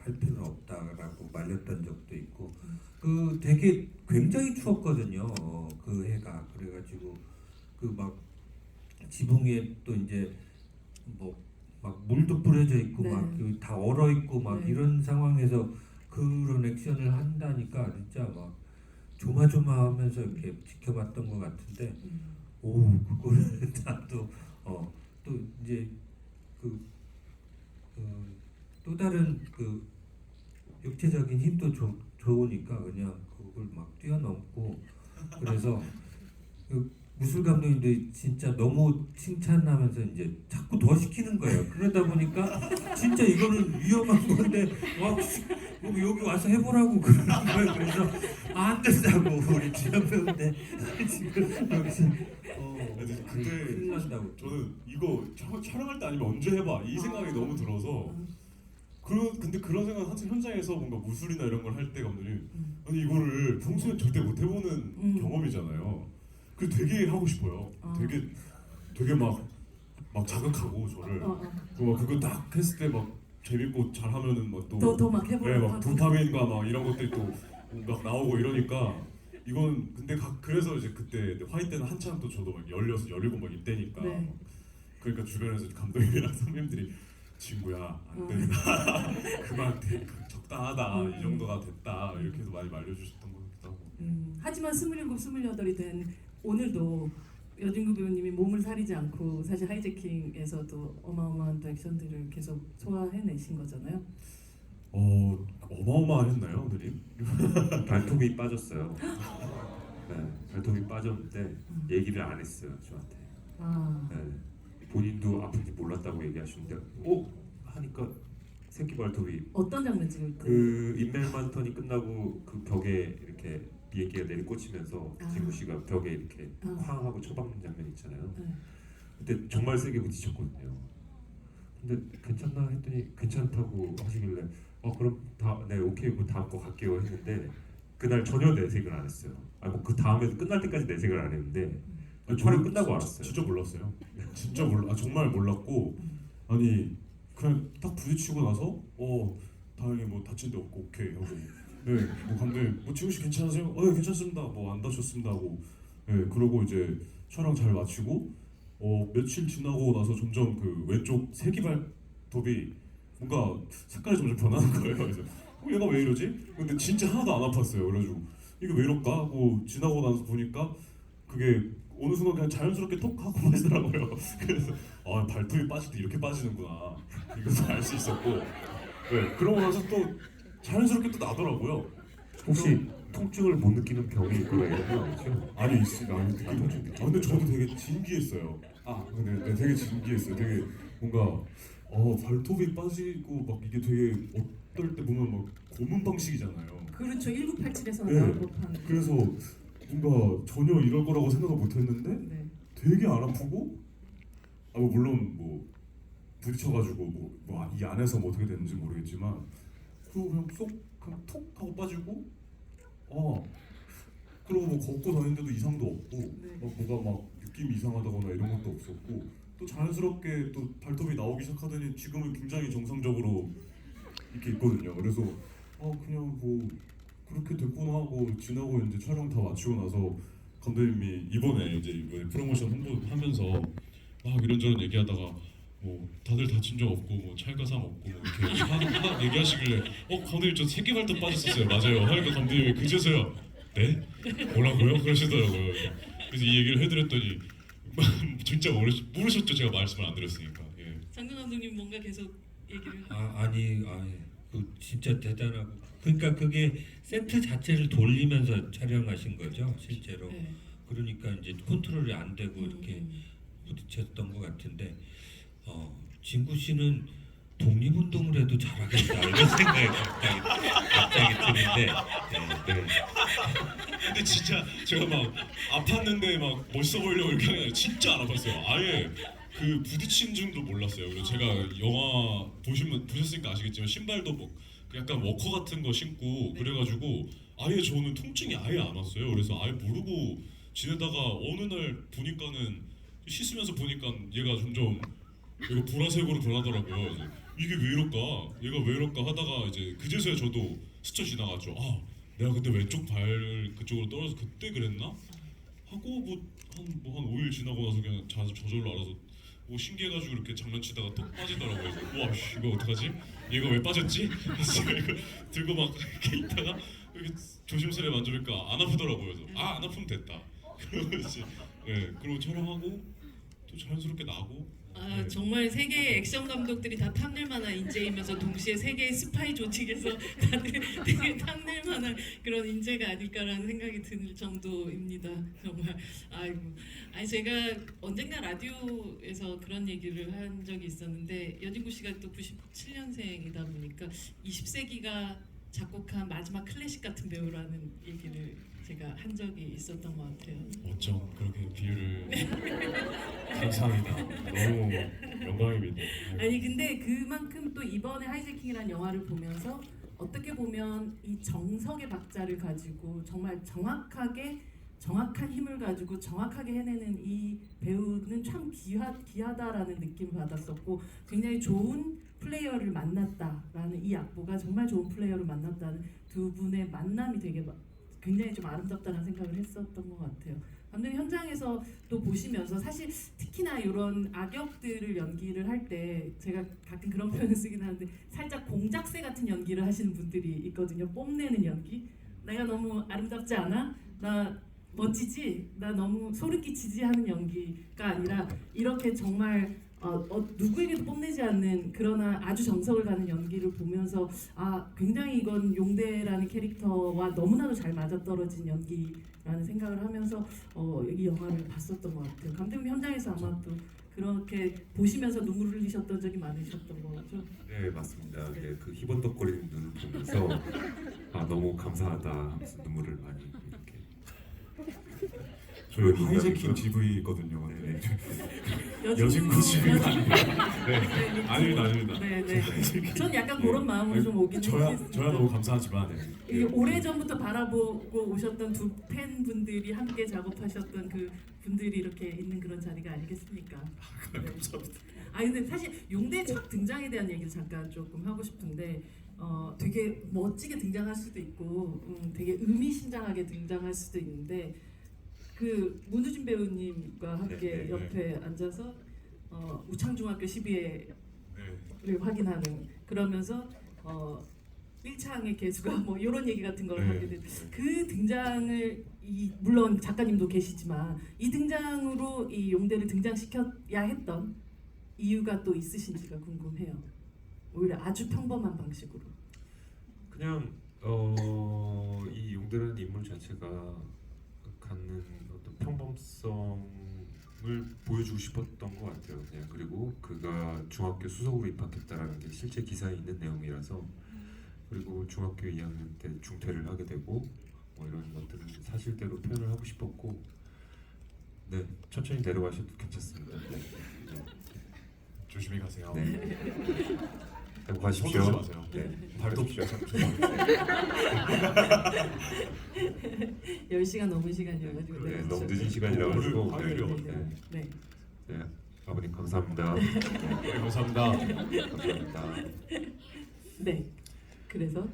할 필요는 없다라고 말렸던 적도 있고 그 되게 굉장히 추웠거든요. 그 해가 그래가지고 그 막 지붕에 또 이제 뭐 막 물도 뿌려져 있고 네. 막 다 얼어 있고 막 네. 이런 상황에서 그런 액션을 한다니까 진짜 막 조마조마하면서 이렇게 지켜봤던 것 같은데 오 그거를 나도 또 이제 그 또 다른 그 육체적인 힘도 좋으니까 그냥 그걸 막 뛰어넘고 그래서 그 무술 감독님도 진짜 너무 칭찬하면서 이제 자꾸 더 시키는 거예요. 그러다 보니까 진짜 이거는 위험한 건데 여기 와서 해보라고 그러는 거예요. 그래서 안 된다고 우리 지연 배우인데 지금 여기서 근데 큰일 난다고. 저는 이거 촬영할 때 아니면 언제 해봐 이 생각이 너무 들어서 근데 그런 생각은 항상 현장에서 뭔가 무술이나 이런 걸 할 때 감독님 아니 이거를 평소에 절대 못 해보는 경험이잖아요. 그 되게 하고 싶어요. 되게 막 자극하고 저를 그거 딱 했을 때 막 재밌고 잘하면은 더 막 해보려고 막 도파민과 막 이런 것들이 또 막 나오고 이러니까 이건 근데 그래서 이제 그때 화이 때는 한참 또 저도 막 16, 17 막 이때니까 네. 그러니까 주변에서 감독님이랑 선배님들이 친구야 안 된다 그만 적당하다 이 정도가 됐다 이렇게도 많이 말려주셨던 것 같기도 하고 하지만 27, 28이 된 오늘도 여진구 배우님이 몸을 사리지 않고 사실 하이제킹에서도 어마어마한 또 액션들을 계속 소화해내신 거잖아요. 어마어마했나요 오늘이? 발톱이 빠졌어요. 네, 발톱이 빠졌는데 얘기를 안 했어요 저한테. 아, 네, 본인도 아픈지 몰랐다고 얘기하시는데 하니까 새끼 발톱이 어떤 장면 찍을 때? 그 인멜만턴이 끝나고 그 벽에 이렇게 비행기가 내리꽂히면서 진구 씨가 벽에 이렇게 쾅 하고 쳐박는 장면 있잖아요. 네. 그때 정말 세게 부딪혔거든요. 근데 괜찮나 했더니 괜찮다고 하시길래 그럼 네 오케이 뭐 다음 거 갈게요 했는데 그날 전혀 내색을 안 했어요. 뭐 그 다음에도 끝날 때까지 내색을 안 했는데 촬영 끝나고 알았어요. 진짜 몰랐어요. 진짜 정말 몰랐고 아니 그냥 딱 부딪히고 나서 다행히 뭐 다친 데 없고 오케이 하고 뭐 감독님 뭐 지훈 씨 괜찮으세요? 네 괜찮습니다. 뭐 안 다쳤습니다 하고 그러고 이제 촬영 잘 마치고 며칠 지나고 나서 점점 그 왼쪽 새끼발톱이 뭔가 색깔이 점점 변하는 거예요. 그래서 얘가 왜 이러지? 근데 진짜 하나도 안 아팠어요. 그래가지고 이게 왜 이럴까 하고 지나고 나서 보니까 그게 어느 순간 그냥 자연스럽게 톡 하고 빠지더라고요. 그래서 발톱이 빠질 때 이렇게 빠지는구나 이것도 알 수 있었고 그러고 나서 또 자연스럽게 또 나더라고요. 혹시 통증을 못 느끼는 병이 있거나 이런 거 아니죠? 아니 근데 저도 되게 진기했어요. 근데 되게 진기했어요. 되게 뭔가 발톱이 빠지고 막 이게 되게 어떨 때 보면 막 고문 방식이잖아요. 그렇죠. 1987에서 네. 나올 법한. 그래서 뭔가 전혀 이럴 거라고 생각을 못했는데 네. 되게 안 아프고 뭐 물론 뭐 부딪혀가지고 뭐 이 안에서 뭐 어떻게 됐는지 모르겠지만 그냥 그냥 톡 하고 빠지고 그리고 뭐 걷고 다니는데도 이상도 없고 네. 뭐가 막 느낌이 이상하다거나 이런 것도 없었고 또 자연스럽게 또 발톱이 나오기 시작하더니 지금은 굉장히 정상적으로 이렇게 있거든요. 그래서 그냥 뭐 그렇게 됐구나 하고 지나고 이제 촬영 다 마치고 나서 감독님이 이번에 프로모션 홍보하면서 막 이런저런 얘기하다가 뭐 다들 다친 적 없고 뭐 찰가상 없고 뭐 이렇게 하나 얘기하시길래 감독님 저 새끼 발톱 빠졌었어요. 맞아요. 하니까 감독님이 그제서야 네? 뭐라고요? 그러시더라고요. 그래서 이 얘기를 해드렸더니 진짜 모르셨죠? 제가 말씀을 안 드렸으니까. 장근 감독님 뭔가 계속 얘기를. 아니 그 진짜 대단하고 그러니까 그게 세트 자체를 돌리면서 촬영하신 거죠 실제로. 네. 그러니까 이제 컨트롤이 안 되고 이렇게 부딪혔던 것 같은데 진구 씨는 독립운동을 해도 잘하겠다 이런 생각이 갑자기 드는데 네. 근데 진짜 제가 막 아팠는데 막 멋있어 보이려고 이렇게 하는 게 아니라 진짜 안 아팠어요. 아예 그 부딪힌 줄도 몰랐어요. 그리고 제가 영화 보셨으니까 아시겠지만 신발도 뭐 약간 워커 같은 거 신고 그래가지고 아예 저는 통증이 아예 안 왔어요. 그래서 아예 모르고 지내다가 어느 날 보니까는 씻으면서 보니까 얘가 점점 이거 보라색으로 변하더라고요. 이제 이게 왜 이럴까? 얘가 왜 이럴까 하다가 이제 그제서야 저도 스쳐 지나갔죠. 아, 내가 그때 왼쪽 발 그쪽으로 떨어져서 그때 그랬나? 하고 한 5일 지나고 나서 그냥 저절로 알아서 뭐 신기해가지고 이렇게 장난치다가 또 빠지더라고요. 그래서 와, 씨, 이거 어떡하지? 얘가 왜 빠졌지? 그래서 제가 이거 들고 막 이렇게 있다가 이렇게 조심스레 만져보니까 안 아프더라고요. 그래서 아, 안 아프면 됐다. 그러고 이제 그리고 촬영하고 또 자연스럽게 나고. 아 정말 세계의 액션 감독들이 다 탐낼 만한 인재이면서 동시에 세계의 스파이 조직에서 다들 되게 탐낼 만한 그런 인재가 아닐까라는 생각이 들 정도입니다. 정말 아니 제가 언젠가 라디오에서 그런 얘기를 한 적이 있었는데 여진구 씨가 또 97년생이다 보니까 20세기가 작곡한 마지막 클래식 같은 배우라는 얘기를 제가 한 적이 있었던 것 같아요. 어쩜 그렇게 비유를. 감사합니다. 너무 영광입니다. 아니 근데 그만큼 또 이번에 하이제킹이라는 영화를 보면서 어떻게 보면 이 정석의 박자를 가지고 정말 정확한 힘을 가지고 정확하게 해내는 이 배우는 참 귀하다라는 느낌을 받았었고 굉장히 좋은 플레이어를 만났다라는 이 악보가 정말 좋은 플레이어를 만났다는 두 분의 만남이 되게 굉장히 좀 아름답다는 생각을 했었던 것 같아요. 감독님 현장에서 또 보시면서 사실 특히나 이런 악역들을 연기를 할 때 제가 가끔 그런 표현을 쓰긴 하는데 살짝 공작새 같은 연기를 하시는 분들이 있거든요. 뽐내는 연기. 내가 너무 아름답지 않아? 나 멋지지? 나 너무 소름 끼치지? 하는 연기가 아니라 이렇게 정말 누구에게도 뽐내지 않는 그러나 아주 정석을 가는 연기를 보면서 굉장히 이건 용대라는 캐릭터와 너무나도 잘 맞아떨어진 연기라는 생각을 하면서 이 영화를 봤었던 것 같아요. 감독님 현장에서 아마 또 그렇게 보시면서 눈물을 흘리셨던 적이 많으셨던 거죠? 네 맞습니다. 네, 그 희번덕거리는 눈을 보면서 너무 감사하다 하면서 눈물을 많이 이렇게. 저희 하이제킹 GV 있거든요. 네. 여진구 집이 네, 아닙니다. 네. 전 약간 그런 마음으로 좀 오긴 저야 했습니다. 너무 감사하지만 이게 오래 전부터 바라보고 오셨던 두 팬분들이 함께 작업하셨던 그 분들이 이렇게 있는 그런 자리가 아니겠습니까? 감사합니다. 근데 사실 용대 첫 등장에 대한 얘기를 잠깐 조금 하고 싶은데 되게 멋지게 등장할 수도 있고 되게 의미심장하게 등장할 수도 있는데 그 문우진 배우님과 함께 네. 옆에 앉아서 우창중학교 12회를 네. 확인하는 그러면서 1창의 개수가 뭐 이런 얘기 같은 걸 네. 하게 된 그 등장을 물론 작가님도 계시지만 이 등장으로 이 용대를 등장시켜야 했던 이유가 또 있으신지가 궁금해요. 오히려 아주 평범한 방식으로. 그냥 이 용대라는 인물 자체가 갖는 어떤 평범성을 보여주고 싶었던 것 같아요. 그냥 그리고 그가 중학교 수석으로 입학했다라는 게 실제 기사에 있는 내용이라서 그리고 중학교 2학년 때 중퇴를 하게 되고 뭐 이런 것들은 사실대로 표현을 하고 싶었고 네 천천히 내려가셔도 괜찮습니다. 네. 조심히 가세요. 네. 가십시오. 서두르지 마세요. 네. 발도 가십시오. 10시간 넘은 시간이어가지고 네, 너무 늦은 시간이라 가지고 오늘 화요일이요. 네. 네. 네. 아버님 감사합니다. 네, 감사합니다. 감사합니다. 네. 그래서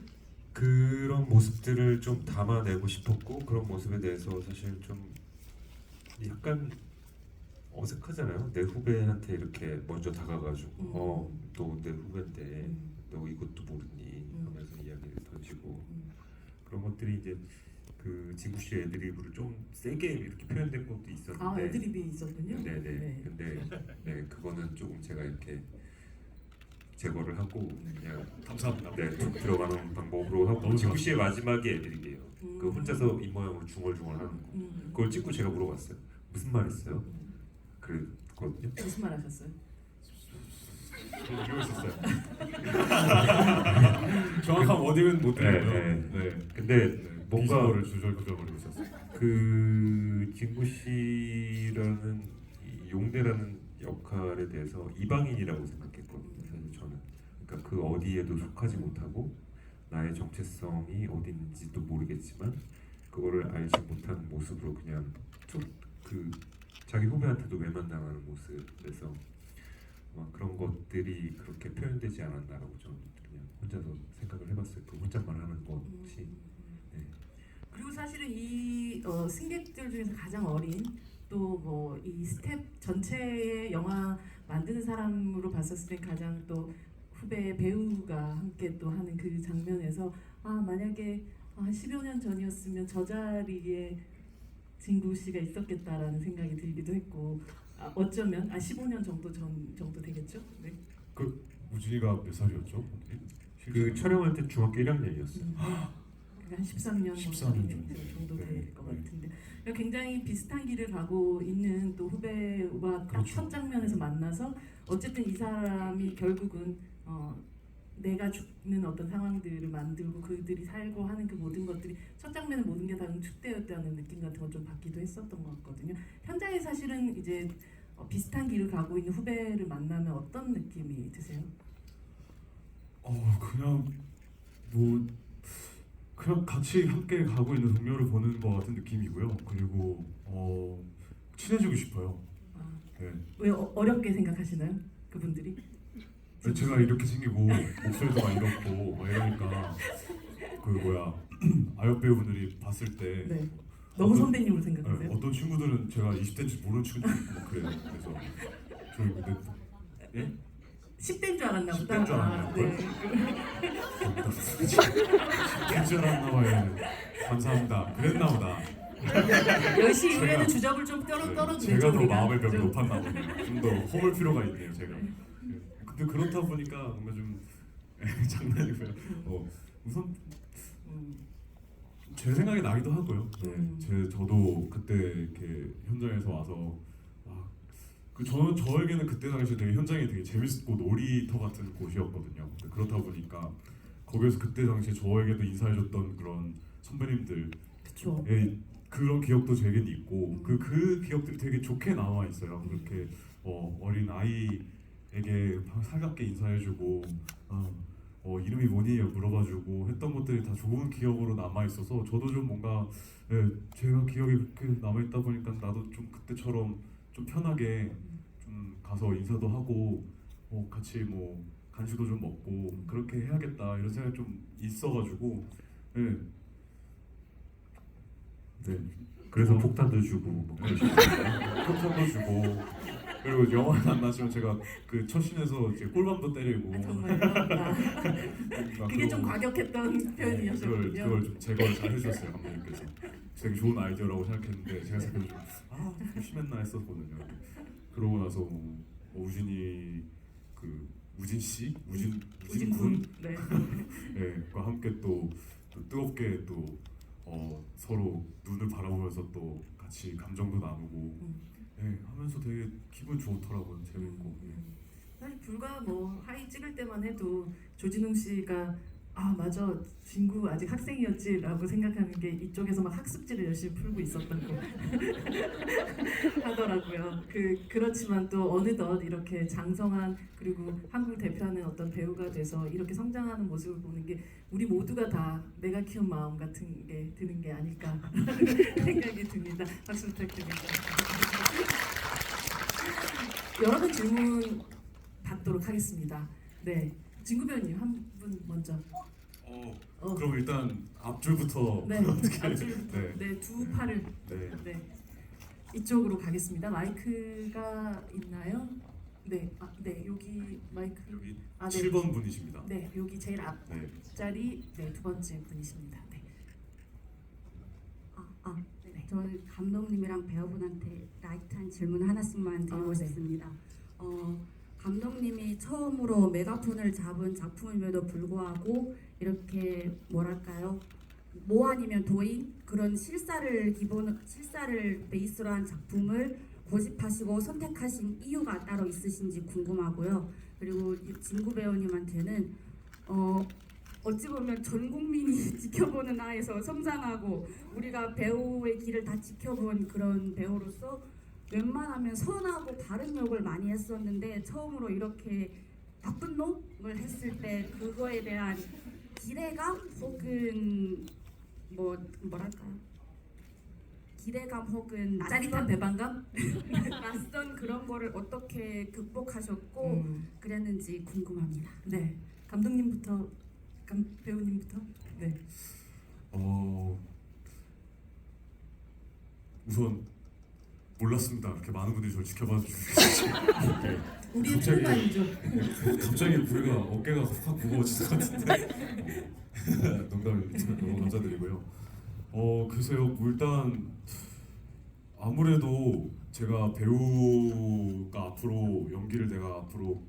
그런 모습들을 좀 담아내고 싶었고 그런 모습에 대해서 사실 좀 약간 어색하잖아요. 내 후배한테 이렇게 먼저 다가가지고 너 내 후배인데 너 이것도 모르니 하면서 이야기를 던지고 그런 것들이 이제 그 지구 씨 애드리브를 좀 세게 이렇게 표현된 것도 있었는데 애드립이 있었군요. 네네. 네. 근데 네 그거는 조금 제가 이렇게 제거를 하고 그냥 감사합니다. 네, 툭 들어가는 방법으로 하고 너무 지구 씨의 마지막이 애드립이에요. 음. 그 혼자서 입모양으로 중얼중얼 하는 거. 그걸 찍고 제가 물어봤어요. 무슨 말 했어요? 그랬거든요. 무슨 말 하셨어요? 이러고 있었어요. 정확한 워딩은 못 드리고요. 네. 근데 뭔가 비주얼을 주절구절거리고 있었어요. 그 진구 씨라는 이 용대라는 역할에 대해서 이방인이라고 생각했거든요. 사실 저는. 그러니까 그 어디에도 속하지 못하고 나의 정체성이 어디 있는지도 모르겠지만 그거를 알지 못하는 모습으로 그냥 툭 그 자기 후배한테도 외면당하는 모습에서 아마 그런 것들이 그렇게 표현되지 않았나라고 저는 그냥 혼자서 생각을 해봤어요. 그 혼잣말 하는 것이. 네. 그리고 사실은 이 승객들 중에서 가장 어린 또 뭐 이 스텝 전체의 영화 만드는 사람으로 봤었을 때 가장 또 후배 배우가 함께 또 하는 그 장면에서 아 만약에 한 10여 년 전이었으면 저 자리에 진구 씨가 있었겠다라는 생각이 들기도 했고 어쩌면 15년 정도 되겠죠? 네. 그 우진이가 몇 살이었죠? 그 촬영할 때 중학교 1학년이었어요. 한 13년 13년 정도 네. 될 것 같은데 그러니까 굉장히 비슷한 길을 가고 있는 또 후배와 딱 그렇죠. 첫 장면에서 만나서 어쨌든 이 사람이 결국은 내가 죽는 어떤 상황들을 만들고 그들이 살고 하는 그 모든 것들이 첫 장면은 모든 게 다 응축되었다는 느낌 같은 걸 좀 받기도 했었던 것 같거든요. 현장에 사실은 이제 비슷한 길을 가고 있는 후배를 만나면 어떤 느낌이 드세요? 그냥 뭐 그냥 같이 함께 가고 있는 동료를 보는 것 같은 느낌이고요. 그리고 친해지고 싶어요. 아, 네. 왜 어렵게 생각하시나요? 그분들이? 제가 이렇게 생기고 목소리도 막 이렇고 막 이러니까 그 뭐야 아역 배우분들이 봤을 때 네. 너무 어떤- 선배님으로 네, 생각하세요? 어떤 친구들은 제가 20대인지 모르는 친구도 있고 막 그래요. 그래서 저희 근데 예? 10대인 줄 알았나 10대인 보다. 줄 알았나요? 아, 네. 10대인 줄 알았나 봐요. 감사합니다. 그랬나 보다. 10시 이후에는 제가- 주접을 좀 떨어뜨려죠. 제가 더 우리가. 마음의 벽이 좀. 높았나 보네요. 좀 더 허물 필요가 있네요, 제가. 근데 그렇다 보니까 뭔가 좀 장난이고요. 우선 음, 제 생각이 나기도 하고요. 음. 저도 그때 이렇게 현장에서 와서 저에게는 그때 당시에 되게 현장이 되게 재밌고 놀이터 같은 곳이었거든요. 근데 그렇다 보니까 거기서 그때 당시에 저에게도 인사해줬던 그런 선배님들의 그쵸. 그런 기억도 제겐 있고 음. 그 기억들이 되게 좋게 남아 있어요. 그렇게 어린 아이에게 살갑게 인사해주고 이름이 뭐니 물어봐주고 했던 것들이 다 좋은 기억으로 남아 있어서 저도 좀 뭔가 제가 기억이 그렇게 남아 있다 보니까 나도 좀 그때처럼 좀 편하게 좀 가서 인사도 하고 같이 뭐 간식도 좀 먹고 그렇게 해야겠다 이런 생각이 좀 있어가지고 네. 그래서 폭탄도 주고 뭐 폭탄도 주고 그리고 영화에 안 나시면 제가 그 첫 씬에서 이제 꿀밤도 때리고 아, 정말요? 그게 좀 과격했던 표현이었거든요. 그걸 좀 제거를 잘 해주셨어요 감독님께서. 되게 좋은 아이디어라고 생각했는데 제가 생각해 좀 심했나 했었거든요. 그러고 나서 우진이 우진 씨, 우진 군, 네. 과 함께 또 뜨겁게 또 서로 눈을 바라보면서 또 같이 감정도 나누고 하면서 되게 기분 좋더라고요. 재밌고. 사실 불과 뭐 하이 찍을 때만 해도 조진웅 씨가 아 맞아 진구 아직 학생이었지라고 생각하는 게 이쪽에서 막 학습지를 열심히 풀고 있었던 거 하더라고요. 그렇지만 또 어느덧 이렇게 장성한 그리고 한국 대표하는 어떤 배우가 돼서 이렇게 성장하는 모습을 보는 게 우리 모두가 다 내가 키운 마음 같은 게 드는 게 아닐까 생각이 듭니다. 박수 부탁드립니다. 여러 분 질문 받도록 하겠습니다. 네, 진구 배우님 한 분 먼저. 그럼 일단 앞줄부터 네, 어떻게? 앞줄부터. 네. 네, 두 팔을. 네. 네, 이쪽으로 가겠습니다. 마이크가 있나요? 네, 네 여기 마이크. 여기 아, 네. 7번 분이십니다. 네, 여기 제일 네. 앞자리 네, 두 번째 분이십니다. 네. 네. 저는 감독님이랑 배우분한테 라이트한 질문 하나씩만 드리고 네. 싶습니다. 감독님이 처음으로 메가폰을 잡은 작품임에도 불구하고 이렇게 뭐랄까요? 모 아니면 도인 그런 실사를 베이스로 한 작품을 고집하시고 선택하신 이유가 따로 있으신지 궁금하고요. 그리고 진구 배우님한테는 어찌 보면 전 국민이 지켜보는 하에서 성장하고 우리가 배우의 길을 다 지켜본 그런 배우로서 웬만하면 선하고 바른 역을 많이 했었는데 처음으로 이렇게 나쁜 놈을 했을 때 그거에 대한 기대감 혹은 뭐랄까요? 기대감 혹은 짜릿한 배반감? 낯선 그런 거를 어떻게 극복하셨고 그랬는지 궁금합니다. 네, 감독님부터, 배우님부터. 네. 우선 몰랐습니다. 이렇게 많은 분들이 저를 지켜봐 주시지. 우리의 갑자기- 트루만이죠. 갑자기 우리가 어깨가 확 무거워진 것 같은데. 농담입니다. 너무 감사드리고요. 글쎄요. 뭐 일단 아무래도 제가 배우가 앞으로 연기를 내가 앞으로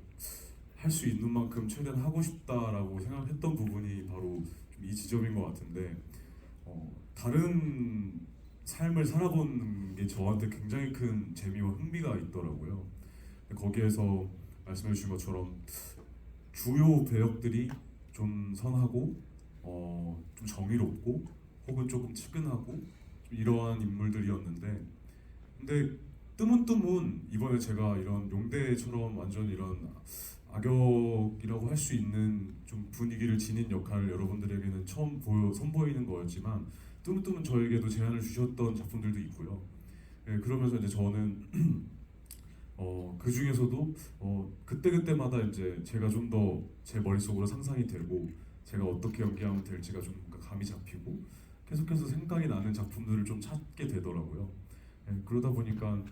할 수 있는 만큼 최대한 하고 싶다라고 생각했던 부분이 바로 좀 이 지점인 것 같은데, 다른 삶을 살아보는 게 저한테 굉장히 큰 재미와 흥미가 있더라고요. 거기에서 말씀해 주신 것처럼 주요 배역들이 좀 선하고 좀 정의롭고 혹은 조금 측은하고 좀 이러한 인물들이었는데, 근데 뜨문뜨문 이번에 제가 이런 용대처럼 완전 이런 악역이라고 할 수 있는 좀 분위기를 지닌 역할을 여러분들에게는 처음 선보이는 거였지만, 뜨문뜨문 저에게도 제안을 주셨던 작품들도 있고요. 예, 그러면서 이제 저는 그 중에서도 그때그때마다 이제 제가 좀 더 제 머릿속으로 상상이 되고 제가 어떻게 연기하면 될지가 좀 감이 잡히고 계속해서 생각이 나는 작품들을 좀 찾게 되더라고요. 예, 그러다 보니까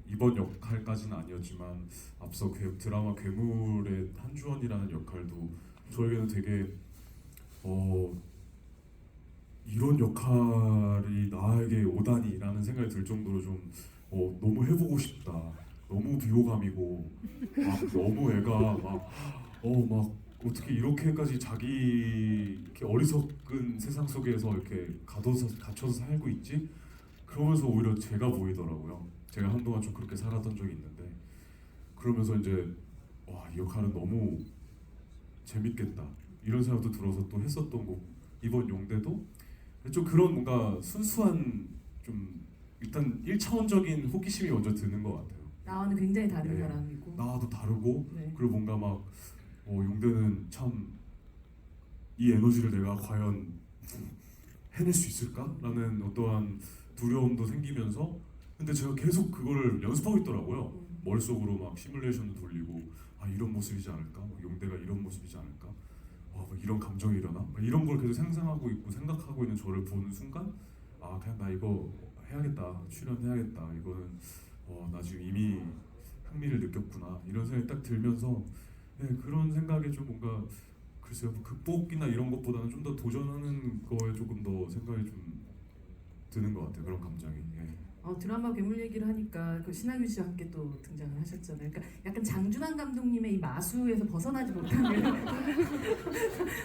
이번 역할까지는 아니었지만 앞서 드라마 괴물의 한주원이라는 역할도 저에게는 되게 이런 역할이 나에게 오다니라는 생각이 들 정도로 좀 너무 해보고 싶다. 너무 비호감이고 막 너무 애가 막 어떻게 이렇게까지 자기 이렇게 어리석은 세상 속에서 이렇게 갇혀서 살고 있지? 그러면서 오히려 제가 보이더라고요. 제가 한동안 좀 그렇게 살았던 적이 있는데, 그러면서 이제 이 역할은 너무 재밌겠다 이런 생각도 들어서 또 했었던 거고, 이번 용대도 좀 그런 뭔가 순수한 좀 일단 1차원적인 호기심이 먼저 드는 것 같아요. 나와는 굉장히 다른 네. 사람이고. 나와도 다르고 네. 그리고 뭔가 막 용대는 참 이 에너지를 내가 과연 해낼 수 있을까라는 어떠한 두려움도 생기면서, 근데 제가 계속 그걸 연습하고 있더라고요. 머릿속으로 막 시뮬레이션도 돌리고 이런 모습이지 않을까? 용대가 이런 모습이지 않을까? 막 이런 감정이 일어나? 막 이런 걸 계속 상상하고 있고 생각하고 있는 저를 보는 순간 그냥 나 이거 해야겠다, 출연해야겠다, 이거는 나 지금 이미 흥미를 느꼈구나 이런 생각이 딱 들면서, 그런 생각에 좀 뭔가 글쎄요, 뭐 극복이나 이런 것보다는 좀 더 도전하는 거에 조금 더 생각이 좀 드는 것 같아요. 그런 감정이. 드라마 괴물 얘기를 하니까 그 신하균 씨와 함께 또 등장을 하셨잖아요. 그러니까 약간 장준환 감독님의 이 마수에서 벗어나지 못하는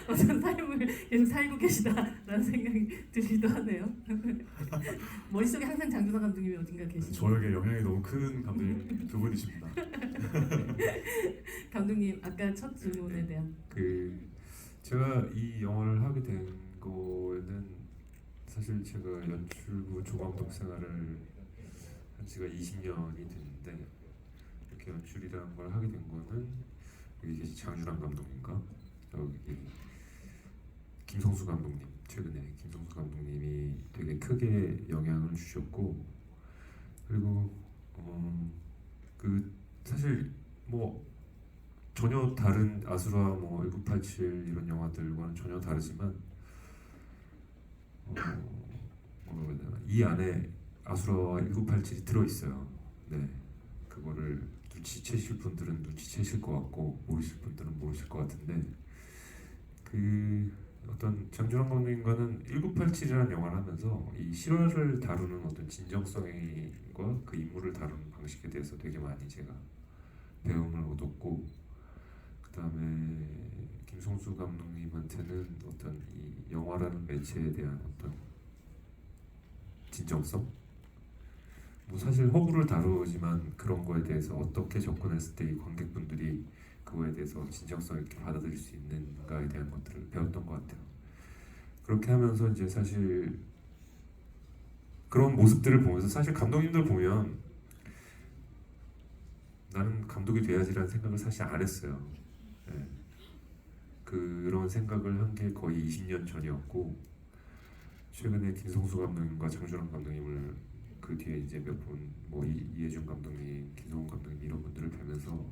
어떤 삶을 계속 살고 계시다라는 생각이 들기도 하네요. 머릿속에 항상 장준환 감독님이 어딘가 계시죠. 저에게 영향이 너무 큰 감독님 두 분이십니다. 감독님, 아까 첫 질문에 대한 제가 이 영화를 하게 된 거에는 사실 제가 연출부 조감독 생활을 한 지가 20년이 됐는데, 이렇게 연출이라는 걸 하게 된 거는 여기 계신 장준환 감독님과 여기 김성수 감독님, 최근에 김성수 감독님이 되게 크게 영향을 주셨고, 그리고 사실 뭐 전혀 다른 아수라 1987 이런 영화들과는 전혀 다르지만 이 안에 아수라와 1987이 들어있어요. 네, 그거를 눈치채실 분들은 눈치채실 것 같고 모르실 분들은 모르실 것 같은데, 어떤 장준환 감독님과는 1987이라는 영화를 하면서 이 실화를 다루는 어떤 진정성과 그 인물을 다루는 방식에 대해서 되게 많이 제가 배움을 얻었고, 그 다음에 김성수 감독님한테는 어떤 이 영화라는 매체에 대한 어떤 진정성, 뭐 사실 허구를 다루지만 그런 거에 대해서 어떻게 접근했을 때 이 관객분들이 그거에 대해서 진정성 있게 받아들일 수 있는가에 대한 것들을 배웠던 것 같아요. 그렇게 하면서 이제 사실 그런 모습들을 보면서 사실 감독님들 보면 나는 감독이 돼야지라는 생각을 사실 안 했어요. 그런 생각을 한 게 거의 20년 전이었고, 최근에 김성수 감독님과 장준환 감독님을 그 뒤에 이제 몇 분 뭐 이해준 감독님, 김성훈 감독님 이런 분들을 뵈면서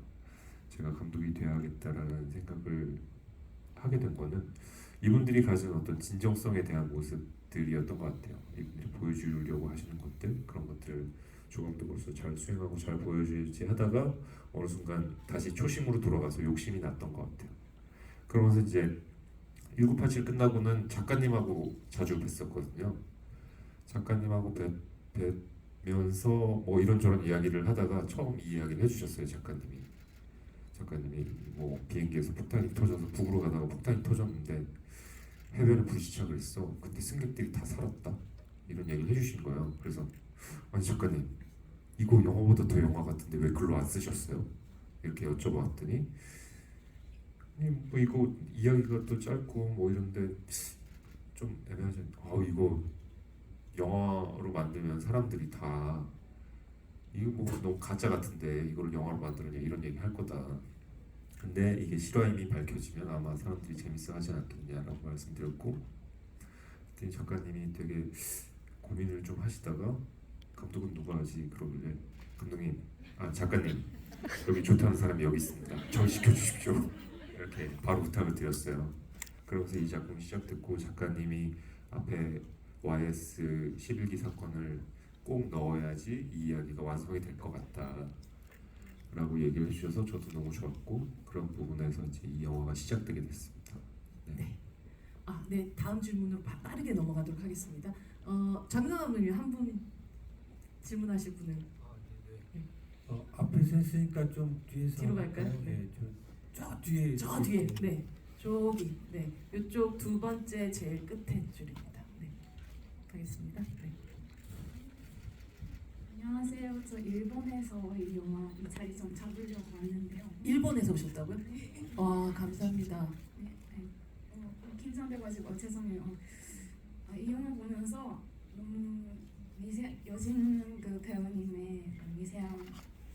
제가 감독이 돼야겠다라는 생각을 하게 된 거는 이분들이 가진 어떤 진정성에 대한 모습들이었던 것 같아요. 이분들이 보여주려고 하시는 것들 그런 것들을 조감독으로서 잘 수행하고 잘 보여주지 하다가 어느 순간 다시 초심으로 돌아가서 욕심이 났던 것 같아요. 그러면서 이제 1987 끝나고는 작가님하고 자주 뵀었거든요. 작가님하고 뵈면서 뭐 이런저런 이야기를 하다가 처음 이 이야기를 해주셨어요. 작가님이 뭐 비행기에서 폭탄이 터져서 북으로 가다가 폭탄이 터졌는데 해변에 불시착을 했어. 근데 승객들이 다 살았다. 이런 얘기를 해주신 거예요. 그래서 아니 작가님 이거 영화보다 더 영화 같은데 왜 글로 안 쓰셨어요? 이렇게 여쭤봤더니 뭐 이거 이야기가 또 짧고 뭐 이런데 좀 애매하지. 이거 영화로 만들면 사람들이 다 이거 뭐 너무 가짜 같은데 이걸 영화로 만들었냐 이런 얘기 할 거다. 근데 이게 실화임이 밝혀지면 아마 사람들이 재밌어 하지 않겠냐라고 말씀드렸고, 그때 작가님이 되게 고민을 좀 하시다가 감독은 누가 하지 그러길래 감독님, 작가님 여기 좋다는 사람이 여기 있습니다. 저 시켜주십시오. 이렇게 바로 부탁을 드렸어요. 그러면서 이 작품이 시작됐고 작가님이 앞에 YS 11기 사건을 꼭 넣어야지 이 이야기가 완성이 될 것 같다 라고 얘기를 해주셔서 저도 너무 좋았고 그런 부분에서 이제 이 영화가 시작되게 됐습니다. 네. 네, 다음 질문으로 빠르게 넘어가도록 하겠습니다. 장준환 감독님 한 분 질문하실 분은 앞에서 했으니까 좀 뒤에서 뒤로 갈까요? 할까요? 네. 저 뒤에 저 뒤에, 네, 저기, 네, 이쪽 두 번째 제일 끝에 줄입니다. 네, 가겠습니다. 네. 안녕하세요. 저 일본에서 이 영화 이 자리 좀 잡으려고 왔는데요. 일본에서 오셨다고요? 와, 감사합니다. 긴장돼가지고 죄송해요. 이 영화 보면서 너무 여진 그 배우님의 미세한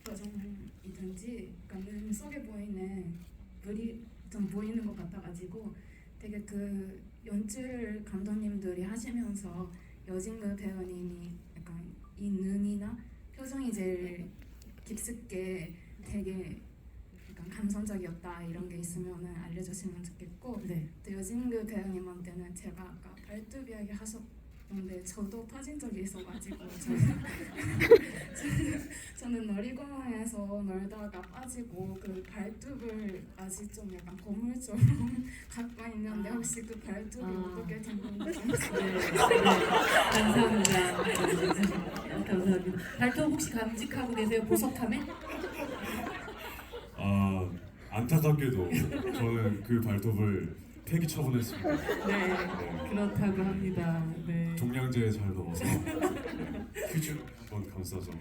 표정이든지 그러니까 눈 속에 보이는 불이 좀 보이는 것 같아가지고 되게 그 연출 감독님들이 하시면서 여진 그 배우님이 약간 이 눈이나 표정이 제일 깊숙게 되게 약간 감성적이었다 이런 게 있으면 알려주시면 좋겠고, 네, 또 여진그 배우님한테는 제가 아까 발톱 이야기 하셨는데 저도 터진 적이 있어가지고 저는 놀이공원에서 놀다가 빠지고 그 발톱을 아직 좀 약간 보물처럼 갖고 있는데 혹시 그 발톱이 어떻게 된 건지 네, 감사합니다. 감사합니다. 발톱 혹시 감직하고 계세요? 보석함에? 안타깝게도 저는 그 발톱을 폐기 처분했습니다. 네, 그렇다고 합니다. 네. 종량제에 잘 넣어서 휴지 한번 감싸죠.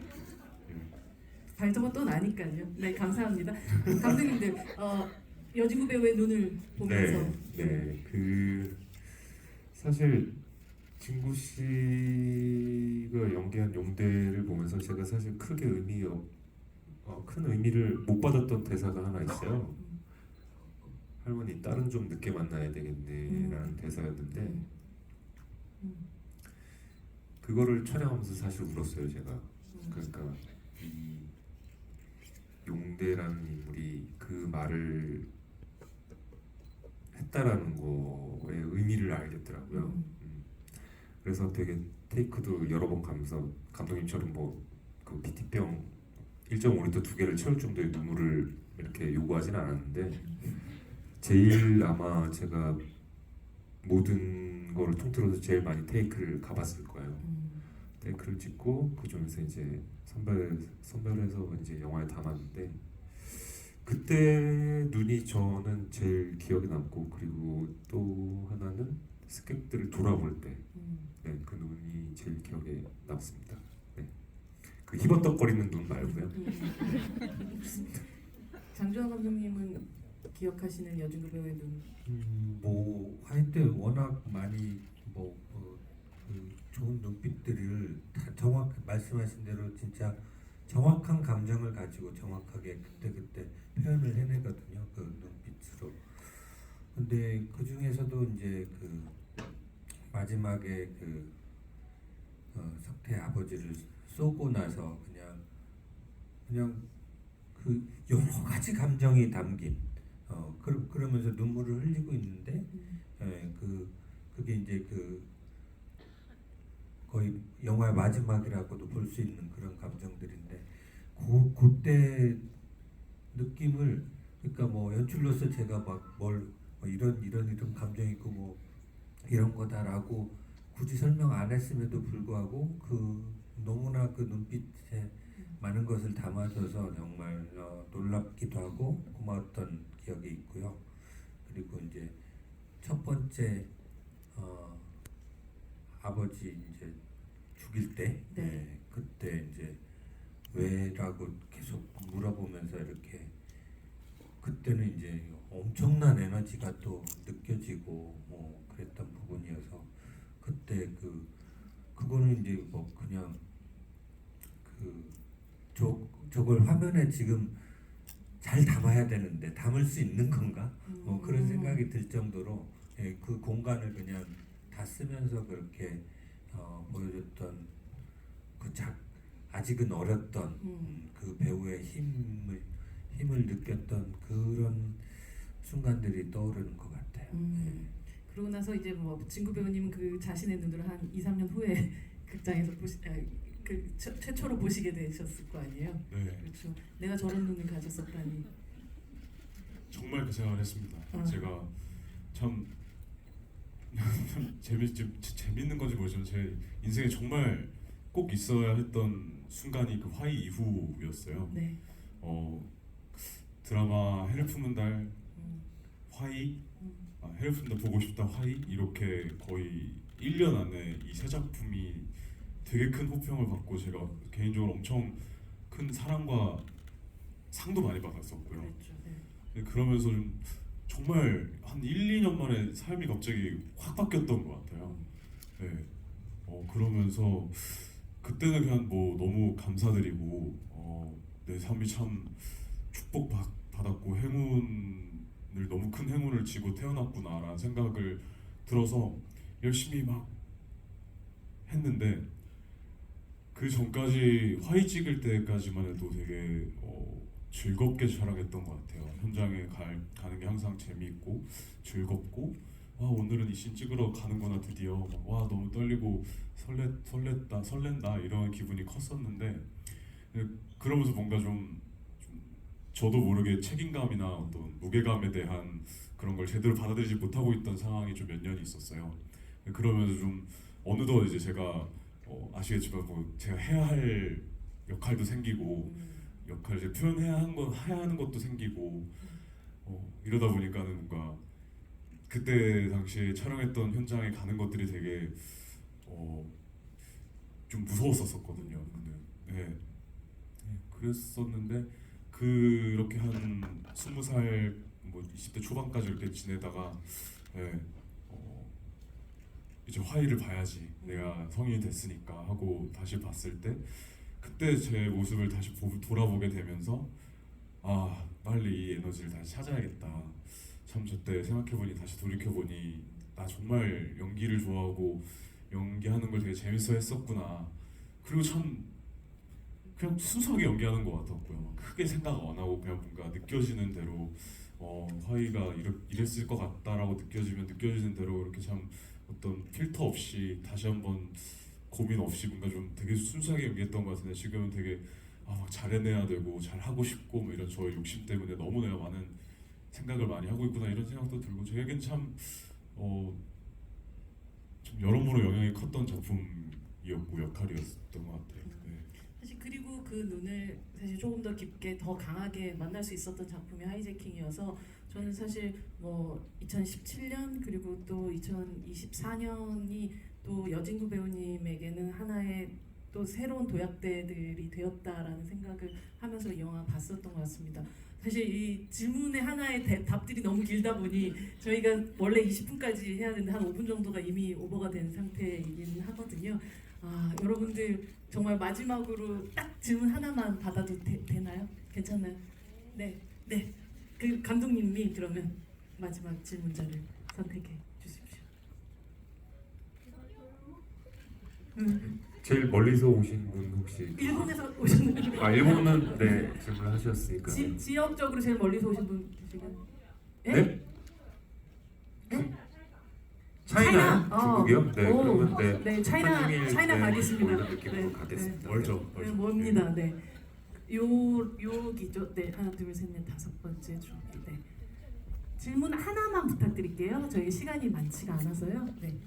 발톱은 또 나니까요. 네, 감사합니다. 감독님들, 여진구 배우의 눈을 보면서 그 사실 진구 씨가 연기한 용대를 보면서 제가 사실 크게 큰 의미를 못 받았던 대사가 하나 있어요. 할머니 딸은 좀 늦게 만나야 되겠네라는 대사였는데 그거를 촬영하면서 사실 울었어요 제가. 그러니까 이 용대라는 인물이 그 말을 했다라는 거의 의미를 알겠더라고요. 그래서 되게 테이크도 여러 번 가면서 감독님처럼 그 PT병 1.5리터 2개를 채울 정도의 눈물을 이렇게 요구하진 않았는데 제일 아마 제가 모든 거를 통틀어서 제일 많이 테이크를 가봤을 거예요. 테이크를 찍고 그 중에서 이제 선별해서 이제 영화에 담았는데 그때 눈이 저는 제일 기억에 남고, 그리고 또 하나는 스객들을 돌아볼 때 그 눈이 제일 기억에 남습니다. 네. 그 희번덕거리는 눈 말고요. 장준환 감독님은 기억하시는 여진구 배우의 눈? 뭐 하여튼 워낙 많이 그 좋은 눈빛들을 다 말씀하신 대로 진짜 정확한 감정을 가지고 정확하게 그때 표현을 해내거든요. 그 눈빛으로. 근데 그 중에서도 이제 그 마지막에 그 석태 아버지를 쏘고 나서 그냥 그 여러 가지 감정이 담긴 그러면서 눈물을 흘리고 있는데 그게 이제 그 거의 영화의 마지막이라고도 볼 수 있는 그런 감정들인데 그때 느낌을 그러니까 뭐 연출로서 제가 막 뭘 이런 감정이 있고 뭐 이런 거다라고 굳이 설명 안 했음에도 불구하고 그 너무나 그 눈빛에 많은 것을 담아줘서 정말 놀랍기도 하고 고마웠던 기억이 있고요. 그리고 이제 첫 번째 아버지 이제 죽일 때 네. 그때 이제 왜라고 계속 물어보면서 이렇게 그때는 이제 엄청난 에너지가 또 느껴지고 뭐 그랬던 부분이어서 그때 그거는 이제 뭐 그냥 저걸 화면에 지금 잘 담아야 되는데 담을 수 있는 건가? 뭐 그런 생각이 들 정도로 그 공간을 그냥 다 쓰면서 그렇게 보여줬던 아직은 어렸던 그 배우의 힘을 느꼈던 그런 순간들이 떠오르는 것 같아요. 그러고 나서 이제 뭐 진구 배우님은 그 자신의 눈으로 한 2, 3년 후에 극장에서 최초로 보시게 되셨을 거 아니에요? 네, 그렇죠. 내가 저런 눈을 가졌었다니. 정말 그 생각을 했습니다. 제가 참 재밌는 건지 모르지만 제 인생에 정말 꼭 있어야 했던 순간이 그 화이 이후였어요. 네. 드라마 헬프문달 화이 헬프문달 보고 싶다 화이 이렇게 거의 1년 안에 이 세 작품이 되게 큰 호평을 받고 제가 개인적으로 엄청 큰 사랑과 상도 많이 받았었고요. 그렇죠. 네. 그러면서 좀 정말 한 1, 2년 만에 삶이 갑자기 확 바뀌었던 것 같아요. 네. 그러면서 그때는 그냥 뭐 너무 감사드리고 내 삶이 참 축복받았고 행운을 너무 큰 행운을 지고 태어났구나라는 생각을 들어서 열심히 막 했는데 그 전까지 화이 찍을 때까지만 해도 되게 즐겁게 촬영했던 것 같아요. 현장에 가는 게 항상 재미있고 즐겁고 와 오늘은 이 씬 찍으러 가는구나 드디어 와 너무 떨리고 설렌다 이런 기분이 컸었는데 그러면서 뭔가 좀 저도 모르게 책임감이나 어떤 무게감에 대한 그런 걸 제대로 받아들이지 못하고 있던 상황이 좀 몇 년이 있었어요. 그러면서 좀 어느덧 이제 제가 아시겠지만 뭐 제가 해야 할 역할도 생기고 역할을 이제 표현해야 하는 것도 생기고 이러다 보니까는 뭔가 그때 당시에 촬영했던 현장에 가는 것들이 되게 좀 무서웠었거든요. 근데 네. 그랬었는데 그렇게 한 20살 뭐 20대 초반까지 이렇게 지내다가 이제 화이를 봐야지 내가 성인이 됐으니까 하고 다시 봤을 때 그때 제 모습을 다시 돌아보게 되면서 아 빨리 이 에너지를 다시 찾아야겠다. 참 저때 생각해보니 다시 돌이켜보니 나 정말 연기를 좋아하고 연기하는 걸 되게 재밌어 했었구나. 그리고 참 그냥 순수하게 연기하는 것 같았고요. 크게 생각 안 하고 그냥 뭔가 느껴지는 대로 화이가 이랬을 것 같다라고 느껴지는 대로 이렇게 참 어떤 필터 없이 다시 한번 고민 없이 뭔가 좀 되게 순수하게 연기했던 것 같은데 지금은 되게 막 잘해내야 되고 잘하고 싶고 뭐 이런 저의 욕심 때문에 너무 내가 많은 생각을 많이 하고 있구나 이런 생각도 들고 저에겐 참 여러모로 영향이 컸던 작품이었고 역할이었던 것 같아요. 네. 사실 그리고 그 눈을 사실 조금 더 깊게 더 강하게 만날 수 있었던 작품이 하이제킹이어서 저는 사실 뭐 2017년 그리고 또 2024년이 또 여진구 배우님에게는 하나의 또 새로운 도약대들이 되었다라는 생각을 하면서 이 영화 봤었던 것 같습니다. 사실 이 질문의 하나의 답들이 너무 길다 보니 저희가 원래 20분까지 해야 되는데 한 5분 정도가 이미 오버가 된 상태이긴 하거든요. 여러분들 정말 마지막으로 딱 질문 하나만 받아도 되나요? 괜찮나요? 네. 그 감독님이 그러면 마지막 질문자를 선택해 주십시오. 제일 멀리서 오신 분 혹시 일본에서 오셨나요? 아 일본은 네 질문하셨으니까 지역적으로 제일 멀리서 오신 분 계시나요? 예? 네? 차이나? 차이나 중국이요? 네 오. 그러면 네 네, 차이나 한중일, 차이나 네, 가겠습니다. 이런 느낌으로 가겠습니다. 멀죠. 네, 멉니다. 네. 요기죠. 네, 하나, 둘, 셋, 넷, 다섯 번째 줄기. 네. 질문 하나만 부탁드릴게요. 저희 시간이 많지가 않아서요. 네.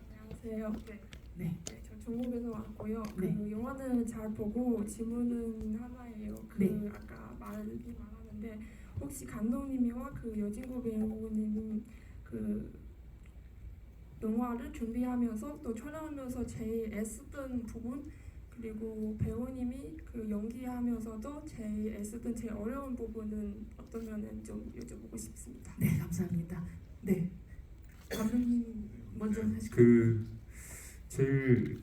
안녕하세요. 네. 네, 저 중국에서 왔고요. 네. 그 영화는 잘 보고 질문은 하나예요. 그 네. 아까 말이 많았는데 혹시 감독님이와 그 여진구 배우님 그 영화를 준비하면서 또 촬영하면서 제일 애쓰던 부분 그리고 배우님이 그 연기하면서도 제일 애쓰던 제일 어려운 부분은 어떤 면은 좀 여쭤보고 싶습니다. 네, 감사합니다. 네. 감독님 먼저 하시고. 그 제일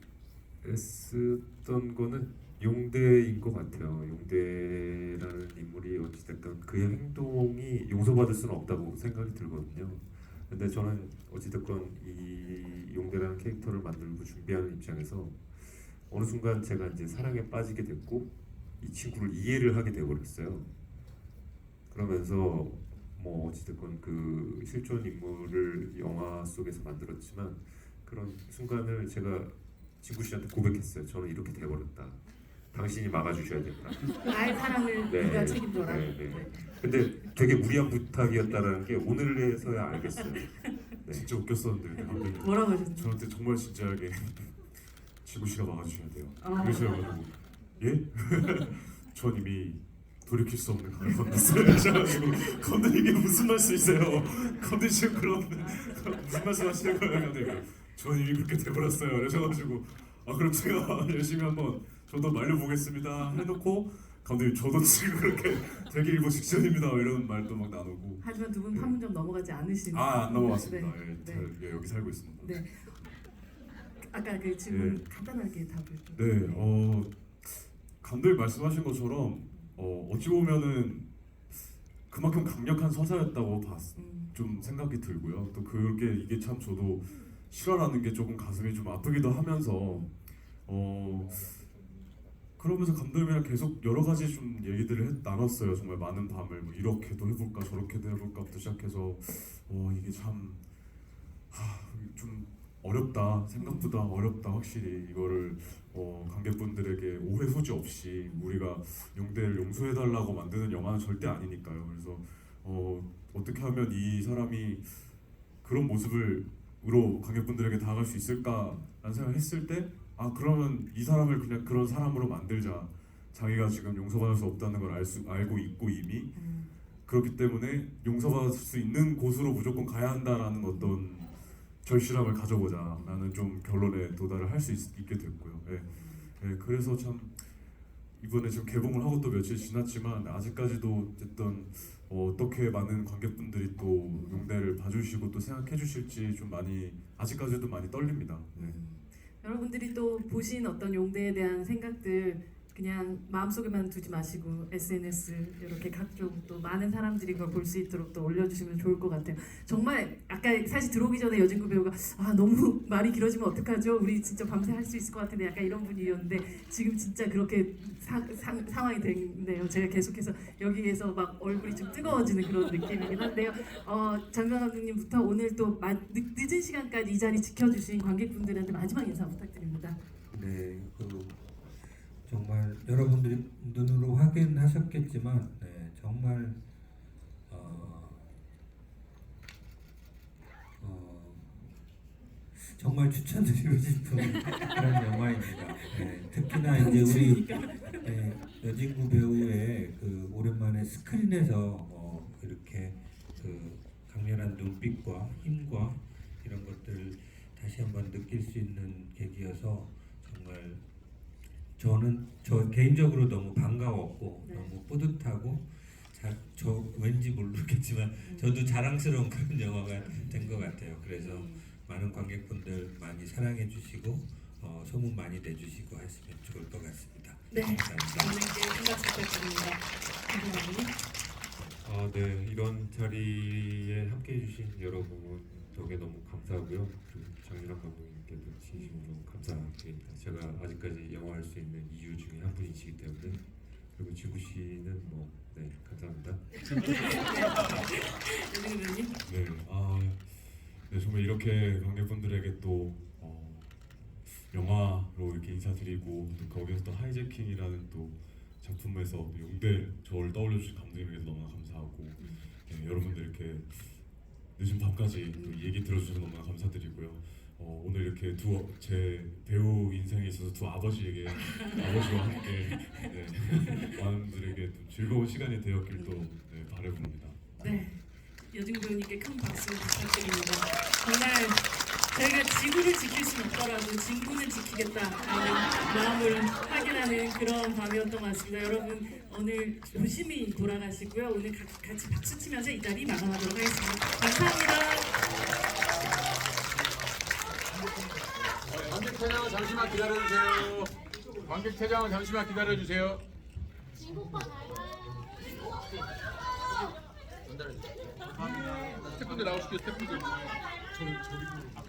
애쓰던 거는 용대인 것 같아요. 용대라는 인물이 어찌됐건 그의 행동이 용서받을 수는 없다고 생각이 들거든요. 근데 저는 어찌됐건 이 용대라는 캐릭터를 만들고 준비하는 입장에서 어느 순간 제가 이제 사랑에 빠지게 됐고 이 친구를 이해를 하게 되어버렸어요. 그러면서 뭐 어찌됐건 그 실존 인물을 영화 속에서 만들었지만 그런 순간을 제가 진구 씨한테 고백했어요. 저는 이렇게 돼버렸다. 당신이 막아주셔야 된다. 나의 사랑을 네. 네가 책임져라. 네, 네. 근데 되게 무리한 부탁이었다라는 게 오늘에서야 알겠어요. 네. 진짜 웃겼었는데 감독님 뭐라고 하셨나요? 저한테 정말 진지하게 지구 씨가 막아주셔야 돼요. 아. 그러셔가지고 예? 전 이미 돌이킬 수 없는 강을 건넜어요. 그래가지고 감독님 이게 무슨 말씀이세요? 감독님 지금 그런 무슨 말씀하시는 거예요, 감독님? 전 이미 그렇게 돼버렸어요. 그러셔가지고 아 그럼 제가 열심히 한번 저도 말려보겠습니다 해놓고 감독님 저도 지금 그렇게 되기 일보 직전입니다 이런 말도 막 나누고 하지만 두 분 판문점 넘어가지 않으신. 안 넘어갔습니다. 네. 예, 네. 잘, 예, 여기 살고 있습니다. 네. 아까 그 질문 네. 간단하게 답을 좀. 네, 감독님 말씀하신 것처럼 어찌 보면은 그만큼 강력한 서사였다고 좀 생각이 들고요. 또 그게 이게 참 저도 실화라는 게 조금 가슴이 좀 아프기도 하면서 그러면서 감독님이랑 계속 여러 가지 좀 얘기들을 나눴어요. 정말 많은 밤을 뭐 이렇게도 해볼까 저렇게도 해볼까부터 시작해서 이게 참 좀 어렵다. 생각보다 어렵다. 확실히 이거를 관객분들에게 오해 소지 없이 우리가 용대를 용서해달라고 만드는 영화는 절대 아니니까요. 그래서 어떻게 하면 이 사람이 그런 모습으로 관객분들에게 다가갈 수 있을까라는 생각을 했을 때 그러면 이 사람을 그냥 그런 사람으로 만들자. 자기가 지금 용서받을 수 없다는 걸 알고 있고 이미 그렇기 때문에 용서받을 수 있는 곳으로 무조건 가야 한다라는 어떤 절실함을 가져보자 라는 좀 결론에 도달을 할 수 있게 됐고요. 예. 예, 그래서 참 이번에 지금 개봉을 하고 또 며칠 지났지만 아직까지도 어쨌든 어떻게 많은 관객분들이 또 용대를 봐주시고 또 생각해 주실지 좀 많이 아직까지도 많이 떨립니다. 네. 여러분들이 또 보신 어떤 용대에 대한 생각들 그냥 마음속에만 두지 마시고 SNS 이렇게 각종 또 많은 사람들이 그걸 볼 수 있도록 또 올려주시면 좋을 것 같아요. 정말 아까 사실 들어오기 전에 여진구 배우가 너무 말이 길어지면 어떡하죠? 우리 진짜 밤새 할 수 있을 것 같은데 약간 이런 분위기였는데 지금 진짜 그렇게 상황이 됐네요. 제가 계속해서 여기에서 막 얼굴이 좀 뜨거워지는 그런 느낌이긴 한데요. 장강 감독님부터 오늘 또 늦은 시간까지 이 자리 지켜주신 관객분들한테 마지막 인사 부탁드립니다. 네, 정말 여러분들이 눈으로 확인하셨겠지만 정말 정말 추천드리고 싶은 그런 영화입니다. 특히나 이제 우리 여진구 배우의 그 오랜만에 스크린에서 이렇게 그 강렬한 눈빛과 힘과 이런 것들을 다시 한번 느낄 수 있는 계기여서 정말 저 개인적으로 너무 반가웠고 너무 뿌듯하고 저 왠지 모르겠지만 저도 자랑스러운 그런 영화가 된 것 같아요. 그래서 많은 관객분들 많이 사랑해 주시고 소문 많이 내주시고 하시면 좋을 것 같습니다. 네, 감사합니다. 감독님께 생각 부탁드립니다. 감독님. 네, 이런 자리에 함께해 주신 여러분 덕에 너무 감사하고요. 그리고 장윤환 감독님께도 진심으로 감사드립니다. 제가 아직까지 영화할 수 있는 이유 중에 한 분이시기 때문에. 그리고 진구 씨는 뭐 네 감사합니다. 여진구 배우님. 네, 네, 정말 이렇게 관객분들에게 또 영화로 이렇게 인사드리고 또 거기에서 또 하이제킹이라는 또 작품에서 용대 저를 떠올려주신 감독님에게도 너무나 감사하고 네, 여러분들 이렇게 늦은 밤까지 또 이 얘기 들어주셔서 너무나 감사드리고요. 오늘 이렇게 제 배우 인생에 있어서 두 아버지와 함께 네, 많은 분들에게 또 즐거운 시간이 되었길 또 네, 바라봅니다. 네, 여진구 배우님께 큰 박수 부탁드립니다. 정말 저희가 지구를 지킬 수는 없더라도 진구는 지키겠다라는 마음을 확인하는 그런 밤이었던 것 같습니다. 여러분 오늘 조심히 돌아가시고요. 오늘 같이 박수 치면서 이 자리 마감하도록 하겠습니다. 감사합니다. 관객 퇴장은 잠시만 기다려주세요. 관객 퇴장은 잠시만 기다려주세요. 스태프분들 나오시죠, 스태프분들.